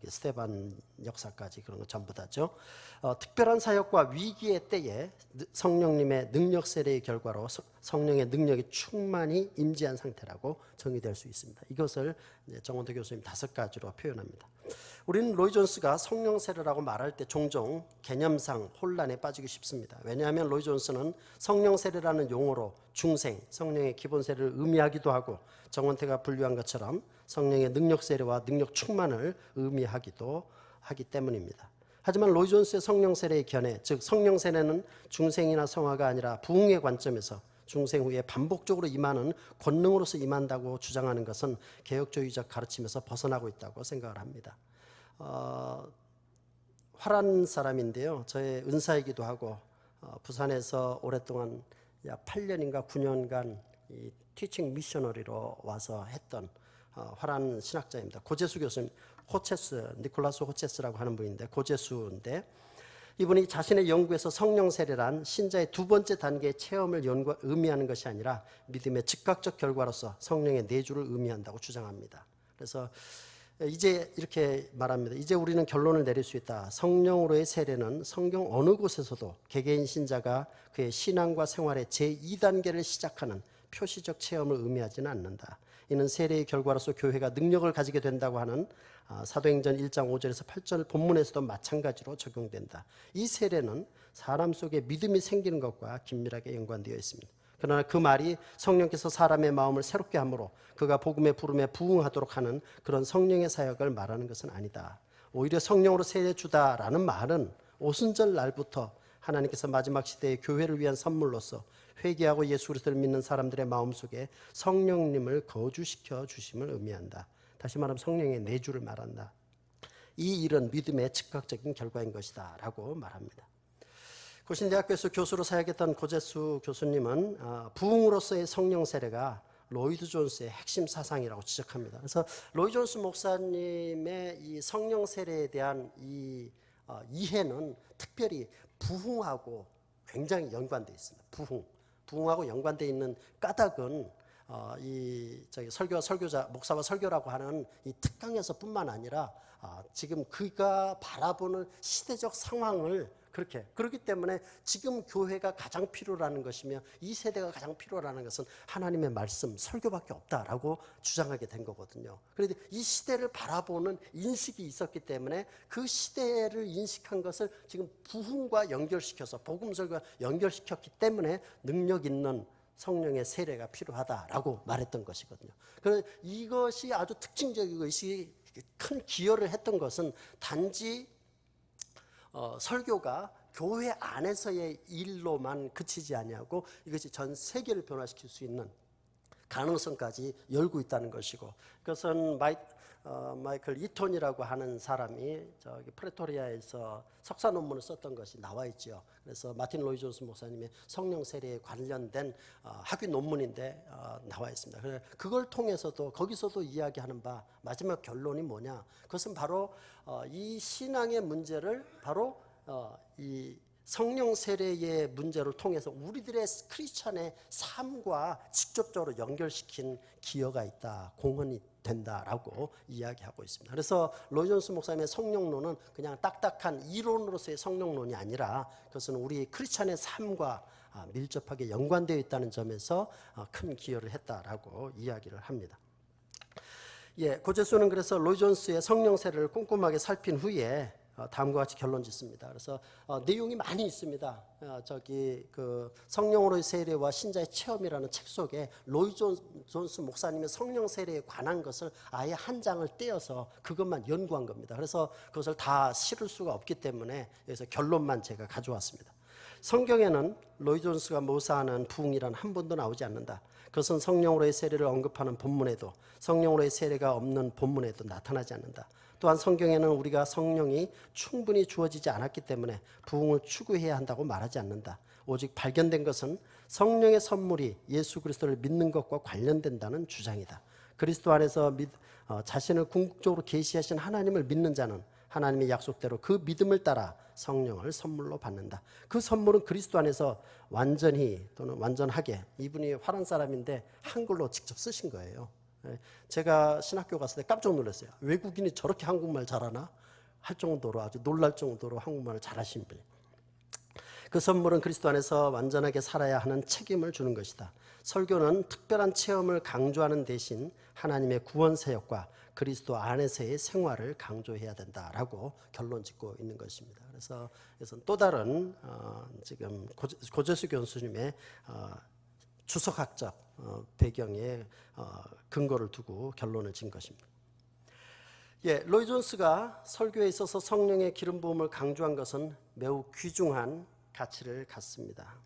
스데반 역사까지 그런 거 전부 다죠. 특별한 사역과 위기의 때에 성령님의 능력 세례의 결과로 성령의 능력이 충만히 임재한 상태라고 정의될 수 있습니다. 이것을 정원태 교수님 5가지로 표현합니다. 우리는 로이 존스가 성령 세례라고 말할 때 종종 개념상 혼란에 빠지기 쉽습니다. 왜냐하면 로이 존스는 성령 세례라는 용어로 중생, 성령의 기본 세례를 의미하기도 하고 정원태가 분류한 것처럼 성령의 능력 세례와 능력 충만을 의미하기도 하기 때문입니다. 하지만 로이 존스의 성령 세례의 견해, 즉 성령 세례는 중생이나 성화가 아니라 부흥의 관점에서 중생 후에 반복적으로 임하는 권능으로서 임한다고 주장하는 것은 개혁주의적 가르침에서 벗어나고 있다고 생각을 합니다. 화란 사람인데요. 저의 은사이기도 하고 부산에서 오랫동안 약 8년인가 9년간 이 티칭 미셔너리로 와서 했던 화란 신학자입니다. 고재수 교수님, 호체스, 니콜라스 호체스라고 하는 분인데 고재수인데 이분이 자신의 연구에서 성령 세례란 신자의 두 번째 단계의 체험을 의미하는 것이 아니라 믿음의 즉각적 결과로서 성령의 내주를 의미한다고 주장합니다. 그래서 이제 이렇게 말합니다. 이제 우리는 결론을 내릴 수 있다. 성령으로의 세례는 성경 어느 곳에서도 개개인 신자가 그의 신앙과 생활의 제2단계를 시작하는 표시적 체험을 의미하지는 않는다. 이는 세례의 결과로서 교회가 능력을 가지게 된다고 하는 사도행전 1장 5절에서 8절 본문에서도 마찬가지로 적용된다. 이 세례는 사람 속에 믿음이 생기는 것과 긴밀하게 연관되어 있습니다. 그러나 그 말이 성령께서 사람의 마음을 새롭게 함으로 그가 복음의 부름에 부응하도록 하는 그런 성령의 사역을 말하는 것은 아니다. 오히려 성령으로 세례 주다라는 말은 오순절 날부터 하나님께서 마지막 시대의 교회를 위한 선물로서 회개하고 예수 그리스도를 믿는 사람들의 마음속에 성령님을 거주시켜 주심을 의미한다. 다시 말하면 성령의 내주를 말한다. 이 일은 믿음의 즉각적인 결과인 것이다 라고 말합니다. 고신대학교에서 교수로 사역했던 고재수 교수님은 부흥으로서의 성령 세례가 로이드 존스의 핵심 사상이라고 지적합니다. 그래서 로이드 존스 목사님의 이 성령 세례에 대한 이 이해는 특별히 부흥하고 굉장히 연관되어 있습니다. 부흥하고 연관되어 있는 까닭은 설교자 목사와 설교라고 하는 이 특강에서뿐만 아니라 지금 그가 바라보는 시대적 상황을 그렇기 때문에 지금 교회가 가장 필요라는 것이며 이 세대가 가장 필요라는 것은 하나님의 말씀, 설교밖에 없다라고 주장하게 된 거거든요. 그런데 이 시대를 바라보는 인식이 있었기 때문에 그 시대를 인식한 것을 지금 부흥과 연결시켜서 복음 설교와 연결시켰기 때문에 능력 있는 성령의 세례가 필요하다라고 말했던 것이거든요. 그래서 이것이 아주 특징적이고 이것이 큰 기여를 했던 것은 단지 설교가 교회 안에서의 일로만 그치지 아니하고 이것이 전 세계를 변화시킬 수 있는 가능성까지 열고 있다는 것이고, 그것은 마이클 이톤이라고 하는 사람이 저기 프레토리아에서 석사 논문을 썼던 것이 나와 있죠. 그래서 마틴 로이 존스 목사님의 성령 세례에 관련된 학위 논문인데 나와 있습니다. 그걸 통해서도 거기서도 이야기하는 바 마지막 결론이 뭐냐? 그것은 바로 이 신앙의 문제를 바로 이 성령 세례의 문제를 통해서 우리들의 크리스찬의 삶과 직접적으로 연결시킨 기여가 있다, 공헌이 된다라고 이야기하고 있습니다. 그래서 로이 존스 목사님의 성령론은 그냥 딱딱한 이론으로서의 성령론이 아니라 그것은 우리 크리스찬의 삶과 밀접하게 연관되어 있다는 점에서 큰 기여를 했다라고 이야기를 합니다. 고재수는 그래서 로이 존스의 성령 세례를 꼼꼼하게 살핀 후에 다음과 같이 결론 짓습니다. 그래서 내용이 많이 있습니다. 성령으로의 세례와 신자의 체험이라는 책 속에 로이 존스 목사님의 성령 세례에 관한 것을 아예 한 장을 떼어서 그것만 연구한 겁니다. 그래서 그것을 다 실을 수가 없기 때문에 여기서 결론만 제가 가져왔습니다. 성경에는 로이 존스가 모사하는 부흥이란 한 번도 나오지 않는다. 그것은 성령으로의 세례를 언급하는 본문에도 성령으로의 세례가 없는 본문에도 나타나지 않는다. 또한 성경에는 우리가 성령이 충분히 주어지지 않았기 때문에 부흥을 추구해야 한다고 말하지 않는다. 오직 발견된 것은 성령의 선물이 예수 그리스도를 믿는 것과 관련된다는 주장이다. 그리스도 안에서 자신을 궁극적으로 계시하신 하나님을 믿는 자는 하나님의 약속대로 그 믿음을 따라 성령을 선물로 받는다. 그 선물은 그리스도 안에서 완전히 또는 완전하게, 이분이 화란 사람인데 한글로 직접 쓰신 거예요. 제가 신학교 갔을 때 깜짝 놀랐어요. 외국인이 저렇게 한국말 잘하나 할 정도로, 아주 놀랄 정도로 한국말을 잘하신 분. 그 선물은 그리스도 안에서 완전하게 살아야 하는 책임을 주는 것이다. 설교는 특별한 체험을 강조하는 대신 하나님의 구원 사역과 그리스도 안에서의 생활을 강조해야 된다라고 결론 짓고 있는 것입니다. 그래서 이것은 또 다른 지금 고재수 교수님의 주석학적 배경에 근거를 두고 결론을 진 것입니다. 로이 존스가 설교에 있어서 성령의 기름 부음을 강조한 것은 매우 귀중한 가치를 갖습니다.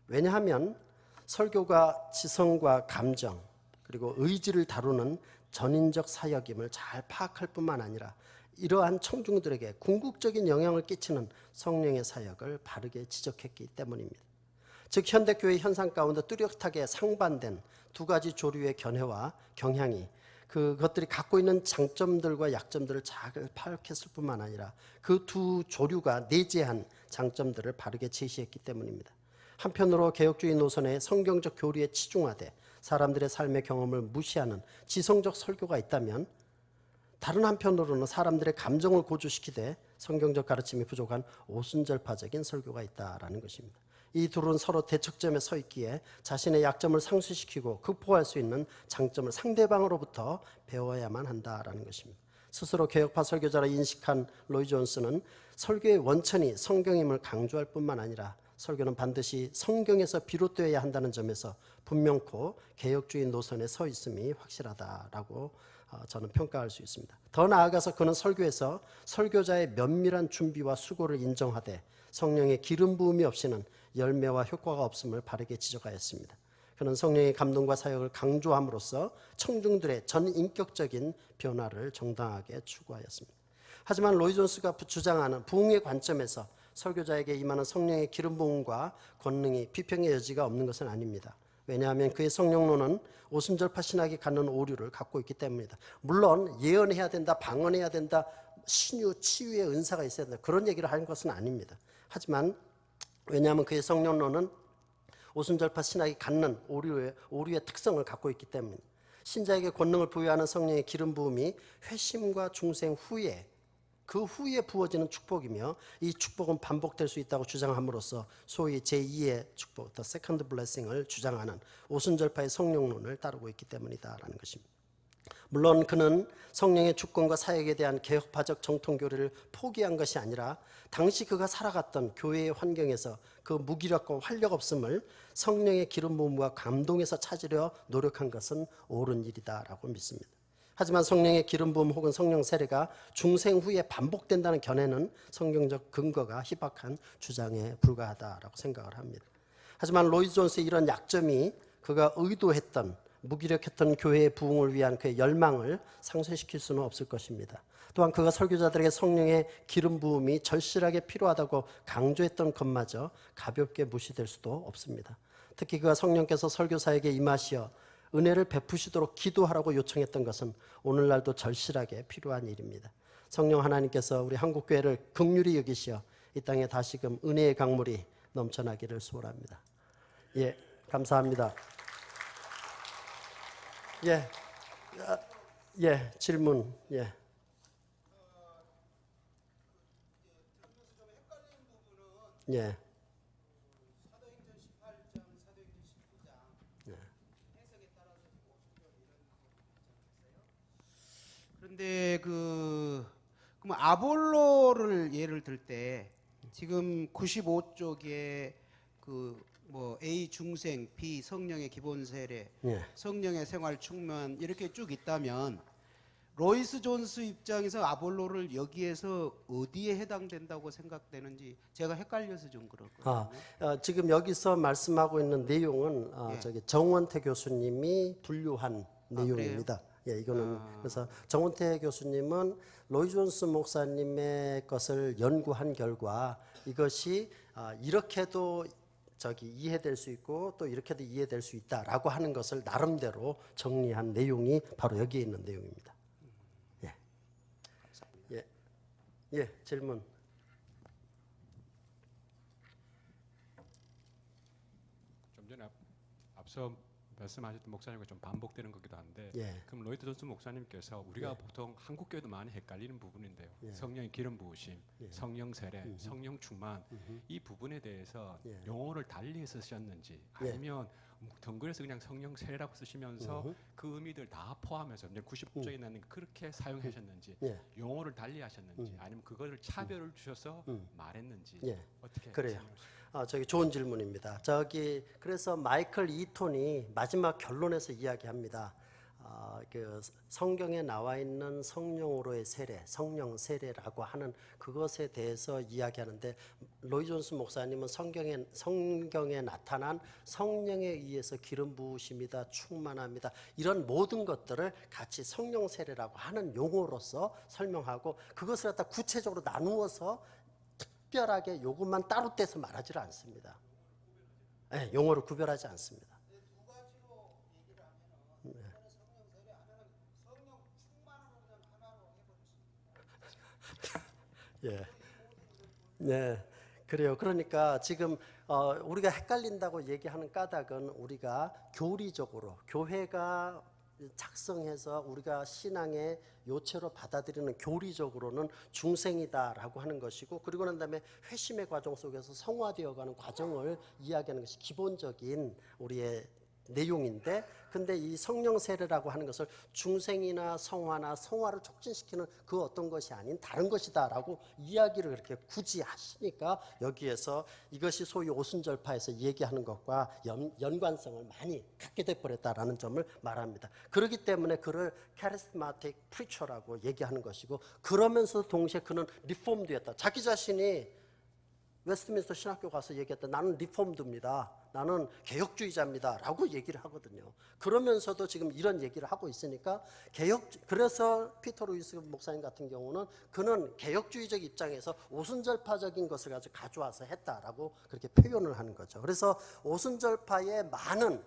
왜냐하면 설교가 지성과 감정 그리고 의지를 다루는 전인적 사역임을 잘 파악할 뿐만 아니라 이러한 청중들에게 궁극적인 영향을 끼치는 성령의 사역을 바르게 지적했기 때문입니다. 즉 현대교회 현상 가운데 뚜렷하게 상반된 두 가지 조류의 견해와 경향이 그것들이 갖고 있는 장점들과 약점들을 잘 파악했을 뿐만 아니라 그 두 조류가 내재한 장점들을 바르게 제시했기 때문입니다. 한편으로 개혁주의 노선의 성경적 교리에 치중하되 사람들의 삶의 경험을 무시하는 지성적 설교가 있다면, 다른 한편으로는 사람들의 감정을 고조시키되 성경적 가르침이 부족한 오순절파적인 설교가 있다라는 것입니다. 이 둘은 서로 대척점에 서 있기에 자신의 약점을 상쇄시키고 극복할 수 있는 장점을 상대방으로부터 배워야만 한다라는 것입니다. 스스로 개혁파 설교자라 인식한 로이 존스는 설교의 원천이 성경임을 강조할 뿐만 아니라 설교는 반드시 성경에서 비롯되어야 한다는 점에서 분명코 개혁주의 노선에 서 있음이 확실하다라고 저는 평가할 수 있습니다. 더 나아가서 그는 설교에서 설교자의 면밀한 준비와 수고를 인정하되 성령의 기름 부음이 없이는 열매와 효과가 없음을 바르게 지적하였습니다. 그는 성령의 감동과 사역을 강조함으로써 청중들의 전인격적인 변화를 정당하게 추구하였습니다. 하지만 로이 존스가 주장하는 부흥의 관점에서 설교자에게 임하는 성령의 기름 부음과 권능이 비평의 여지가 없는 것은 아닙니다. 왜냐하면 그의 성령론은 오순절파 신학이 갖는 오류를 갖고 있기 때문입니다. 물론 예언해야 된다, 방언해야 된다, 신유, 치유의 은사가 있어야 된다, 그런 얘기를 하는 것은 아닙니다. 하지만 왜냐하면 그의 성령론은 오순절파 신학이 갖는 오류의 특성을 갖고 있기 때문입니다. 신자에게 권능을 부여하는 성령의 기름 부음이 회심과 중생 후에, 그 후에 부어지는 축복이며 이 축복은 반복될 수 있다고 주장함으로써 소위 제2의 축복, The Second Blessing을 주장하는 오순절파의 성령론을 따르고 있기 때문이다라는 것입니다. 물론 그는 성령의 주권과 사역에 대한 개혁파적 정통교리를 포기한 것이 아니라 당시 그가 살아갔던 교회의 환경에서 그 무기력과 활력 없음을 성령의 기름 부음과 감동에서 찾으려 노력한 것은 옳은 일이다라고 믿습니다. 하지만 성령의 기름 부음 혹은 성령 세례가 중생 후에 반복된다는 견해는 성경적 근거가 희박한 주장에 불과하다라고 생각을 합니다. 하지만 로이 존스의 이런 약점이 그가 의도했던 무기력했던 교회의 부흥을 위한 그의 열망을 상쇄시킬 수는 없을 것입니다. 또한 그가 설교자들에게 성령의 기름 부음이 절실하게 필요하다고 강조했던 것마저 가볍게 무시될 수도 없습니다. 특히 그가 성령께서 설교사에게 임하시어 은혜를 베푸시도록 기도하라고 요청했던 것은 오늘날도 절실하게 필요한 일입니다. 성령 하나님께서 우리 한국교회를 긍휼히 여기시어 이 땅에 다시금 은혜의 강물이 넘쳐나기를 소원합니다. 감사합니다. 질문. 그런데 그럼 아볼로를 예를 들 때 지금 95쪽에 A 중생, B 성령의 기본 세례, 성령의 생활 충만 이렇게 쭉 있다면 로이스 존스 입장에서 아볼로를 여기에서 어디에 해당된다고 생각되는지 제가 헷갈려서 좀 그렇거든요. 지금 여기서 말씀하고 있는 내용은 정원태 교수님이 분류한 내용입니다. 이거는 그래서 정원태 교수님은 로이 존스 목사님의 것을 연구한 결과 이것이 이렇게도 이해될 수 있고 또 이렇게도 이해될 수 있다라고 하는 것을 나름대로 정리한 내용이 바로 여기에 있는 내용입니다. 질문. 좀 전에 앞서 말씀하셨던 목사님과 좀 반복되는 거기도 한데 예. 그럼 로이드 존슨 목사님께서 우리가 예. 보통 한국 교회도 많이 헷갈리는 부분인데요. 예. 성령의 기름 부으심, 예. 성령 세례, 음흠. 성령 충만 음흠. 이 부분에 대해서 예. 용어를 달리 쓰셨는지 예. 아니면 덩그려서 그냥 성령 세례라고 쓰시면서 음흠. 그 의미들 다 포함해서 이제 95쪽에 있는 그렇게 사용하셨는지 예. 용어를 달리 하셨는지 아니면 그거를 차별을 주셔서 음. 말했는지 예. 어떻게 그래요. 설명하실까요? 저기 좋은 질문입니다. 저기 그래서 마이클 이톤이 마지막 결론에서 이야기합니다. 그 성경에 나와 있는 성령으로의 세례, 성령 세례라고 하는 그것에 대해서 이야기하는데 로이 존스 목사님은 성경에 나타난 성령에 의해서 기름 부으심이다, 충만합니다. 이런 모든 것들을 같이 성령 세례라고 하는 용어로서 설명하고 그것을 갖다 구체적으로 나누어서 특별하게 요것만 따로 떼서 말하지를 않습니다. 네, 용어를 구별하지 않습니다. 예. 네. 그래요. 그러니까 지금 우리가 헷갈린다고 얘기하는 까닭은 우리가 교리적으로 교회가 작성해서 우리가 신앙의 요체로 받아들이는 교리적으로는 중생이다라고 하는 것이고 그리고 난 다음에 회심의 과정 속에서 성화되어가는 과정을 이야기하는 것이 기본적인 우리의 내용인데 근데 이 성령 세례라고 하는 것을 중생이나 성화나 성화를 촉진시키는 그 어떤 것이 아닌 다른 것이다라고 이야기를 그렇게 굳이 하시니까 여기에서 이것이 소위 오순절파에서 얘기하는 것과 연관성을 많이 갖게 돼버렸다라는 점을 말합니다. 그렇기 때문에 그를 카리스마틱 프리처라고 얘기하는 것이고 그러면서 동시에 그는 리폼드였다. 자기 자신이 웨스트민스터 신학교 가서 얘기했다. 나는 리폼드입니다. 나는 개혁주의자입니다. 라고 얘기를 하거든요. 그러면서도 지금 이런 얘기를 하고 있으니까 그래서 피터 루이스 목사님 같은 경우는 그는 개혁주의적 입장에서 오순절파적인 것을 가져와서 했다라고 그렇게 표현을 하는 거죠. 그래서 오순절파의 많은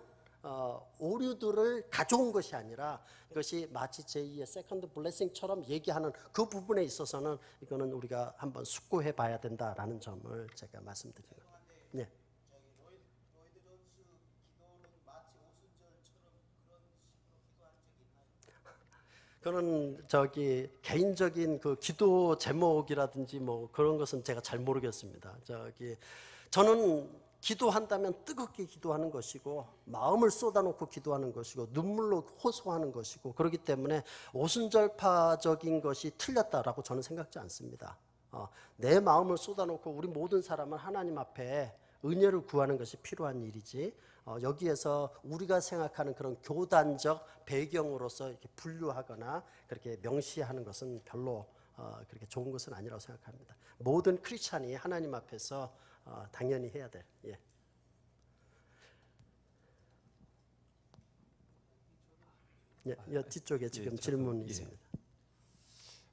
오류들을 가져온 것이 아니라 이것이 마치 제2의 세컨드 블레싱처럼 얘기하는 그 부분에 있어서는 이거는 우리가 한번 숙고해 봐야 된다라는 점을 제가 말씀드리는 겁니다. 네. 그런 저기 개인적인 그 기도 제목이라든지 뭐 그런 것은 제가 잘 모르겠습니다. 저는 기도한다면 뜨겁게 기도하는 것이고 마음을 쏟아놓고 기도하는 것이고 눈물로 호소하는 것이고 그렇기 때문에 오순절파적인 것이 틀렸다라고 저는 생각지 않습니다. 내 마음을 쏟아놓고 우리 모든 사람은 하나님 앞에 은혜를 구하는 것이 필요한 일이지 여기에서 우리가 생각하는 그런 교단적 배경으로서 이렇게 분류하거나 그렇게 명시하는 것은 별로 그렇게 좋은 것은 아니라고 생각합니다. 모든 크리스찬이 하나님 앞에서 당연히 해야 될. 예. 예, 뒤쪽에 지금 질문이 있습니다.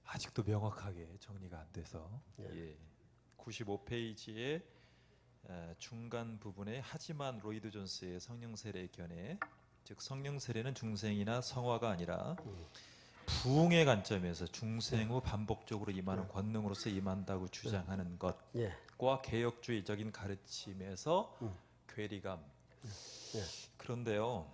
아직도 명확하게 정리가 안 돼서 95페이지에 중간 부분에 하지만 로이드 존스의 성령 세례의 견해, 즉 성령 세례는 중생이나 성화가 아니라 부흥의 관점에서 중생 후 반복적으로 임하는 권능으로서 임한다고 주장하는 것과 개혁주의적인 가르침에서 괴리감. 그런데요,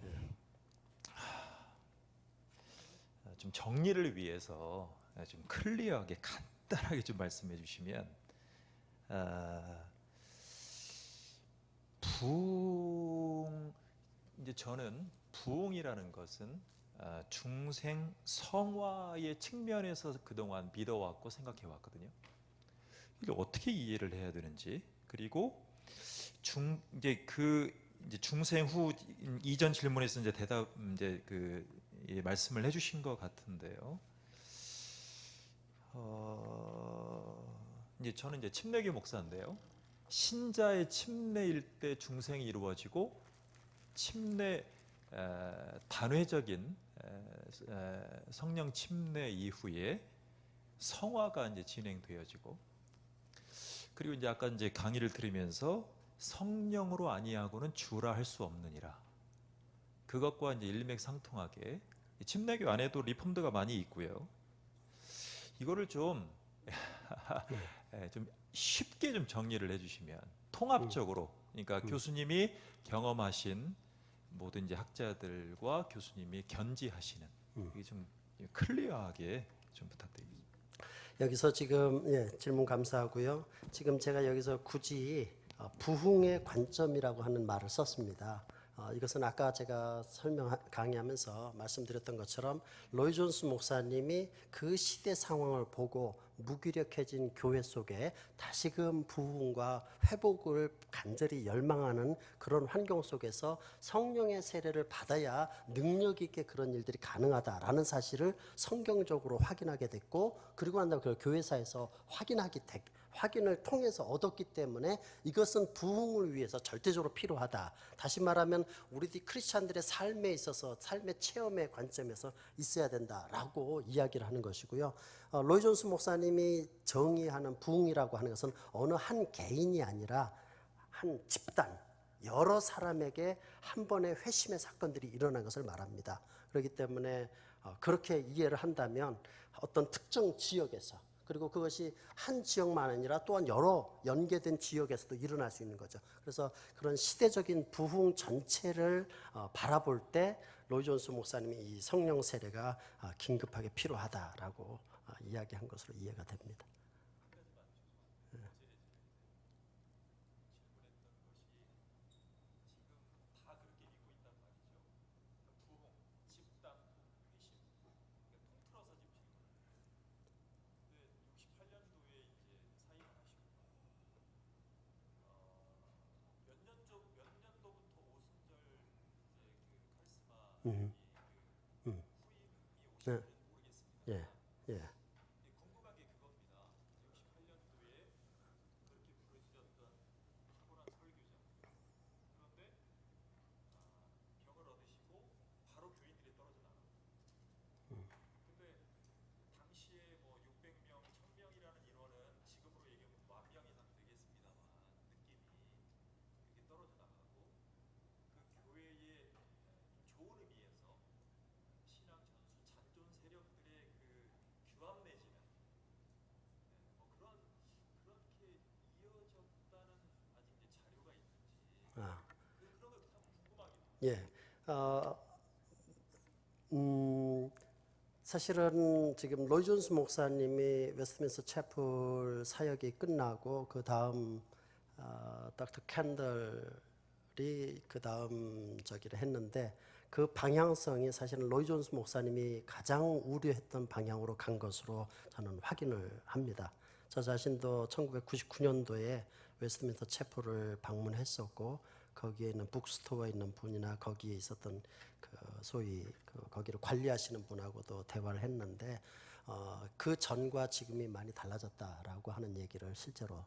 좀 정리를 위해서 좀 클리어하게 간단하게 좀 말씀해 주시면 부흥, 이제 저는 부흥이라는 것은 중생 성화의 측면에서 그동안 믿어왔고 생각해왔거든요. 이걸 어떻게 이해를 해야 되는지, 그리고 이제 중생 후 이전 질문에서 이제 말씀을 해주신 것 같은데요. 이제 저는 이제 침례교 목사인데요. 신자의 침례일 때 중생이 이루어지고 단회적인 성령 침례 이후에 성화가 이제 진행되어지고, 그리고 이제 아까 이제 강의를 들으면서 성령으로 아니하고는 주라 할 수 없느니라. 그것과 이제 일맥상통하게 침례교 안에도 리폼드가 많이 있고요. 이거를 좀 쉽게 좀 정리를 해주시면 통합적으로, 그러니까 교수님이 경험하신 모든 이제 학자들과 교수님이 견지하시는 이게 좀 클리어하게 좀 부탁드립니다. 여기서 지금 질문 감사하고요. 지금 제가 여기서 굳이 부흥의 관점이라고 하는 말을 썼습니다. 이것은 아까 제가 강의하면서 말씀드렸던 것처럼 로이 존스 목사님이 그 시대 상황을 보고 무기력해진 교회 속에 다시금 부흥과 회복을 간절히 열망하는 그런 환경 속에서 성령의 세례를 받아야 능력 있게 그런 일들이 가능하다라는 사실을 성경적으로 확인하게 됐고, 그리고 난 다음에 그걸 교회사에서 확인을 통해서 얻었기 때문에 이것은 부흥을 위해서 절대적으로 필요하다. 다시 말하면 우리들이 크리스찬들의 삶에 있어서 삶의 체험의 관점에서 있어야 된다라고 이야기를 하는 것이고요. 로이 존스 목사님이 정의하는 부흥이라고 하는 것은 어느 한 개인이 아니라 한 집단, 여러 사람에게 한 번의 회심의 사건들이 일어난 것을 말합니다. 그렇기 때문에 그렇게 이해를 한다면 어떤 특정 지역에서, 그리고 그것이 한 지역만 아니라 또한 여러 연계된 지역에서도 일어날 수 있는 거죠. 그래서 그런 시대적인 부흥 전체를 바라볼 때 로이 존스 목사님이 이 성령 세례가 긴급하게 필요하다라고 이야기한 것으로 이해가 됩니다. 네. 예, 예. 예. 사실은 지금 로이 존스 목사님이 웨스트민스터 채플 사역이 끝나고 그 다음 닥터 캔들이 그 다음 저기를 했는데, 그 방향성이 사실은 로이 존스 목사님이 가장 우려했던 방향으로 간 것으로 저는 확인을 합니다. 저 자신도 1999년도에 웨스트민스터 채플을 방문했었고, 거기에 있는 북스토어에 있는 분이나 거기에 있었던 그 소위 거기를 관리하시는 분하고도 대화를 했는데, 그 전과 지금이 많이 달라졌다라고 하는 얘기를 실제로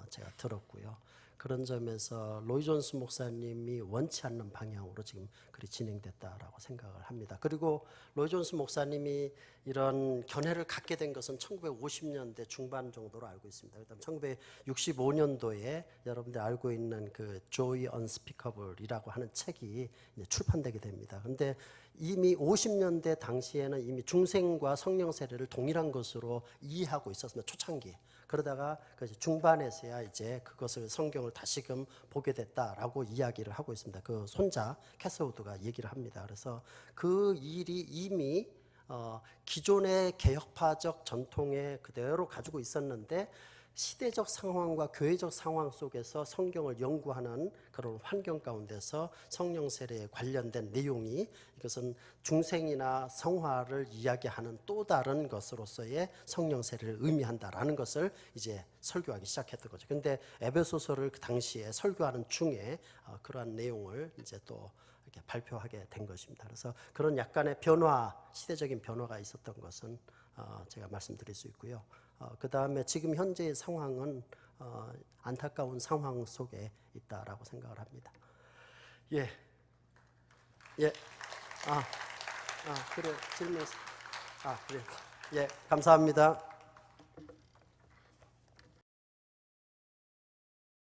제가 들었고요. 그런 점에서 로이 존스 목사님이 원치 않는 방향으로 지금 그리 진행됐다라고 생각을 합니다. 그리고 로이 존스 목사님이 이런 견해를 갖게 된 것은 1950년대 중반 정도로 알고 있습니다. 그다음 1965년도에 여러분들 알고 있는 그 Joy Unspeakable이라고 하는 책이 이제 출판되게 됩니다. 근데 이미 50년대 당시에는 이미 중생과 성령 세례를 동일한 것으로 이해하고 있었습니다. 초창기. 그러다가 중반에서야 이제 그것을 성경을 다시금 보게 됐다라고 이야기를 하고 있습니다. 그 손자 캐서우드가 얘기를 합니다. 그래서 그 일이 이미 기존의 개혁파적 전통에 그대로 가지고 있었는데, 시대적 상황과 교회적 상황 속에서 성경을 연구하는 그런 환경 가운데서 성령 세례에 관련된 내용이, 이것은 중생이나 성화를 이야기하는 또 다른 것으로서의 성령 세례를 의미한다라는 것을 이제 설교하기 시작했던 거죠. 근데 에베소서를 그 당시에 설교하는 중에 그러한 내용을 이제 또 이렇게 발표하게 된 것입니다. 그래서 그런 약간의 변화, 시대적인 변화가 있었던 것은 제가 말씀드릴 수 있고요. 그 다음에 지금 현재의 상황은 안타까운 상황 속에 있다라고 생각을 합니다. 예, 예, 그래 질문, 그래, 예, 감사합니다.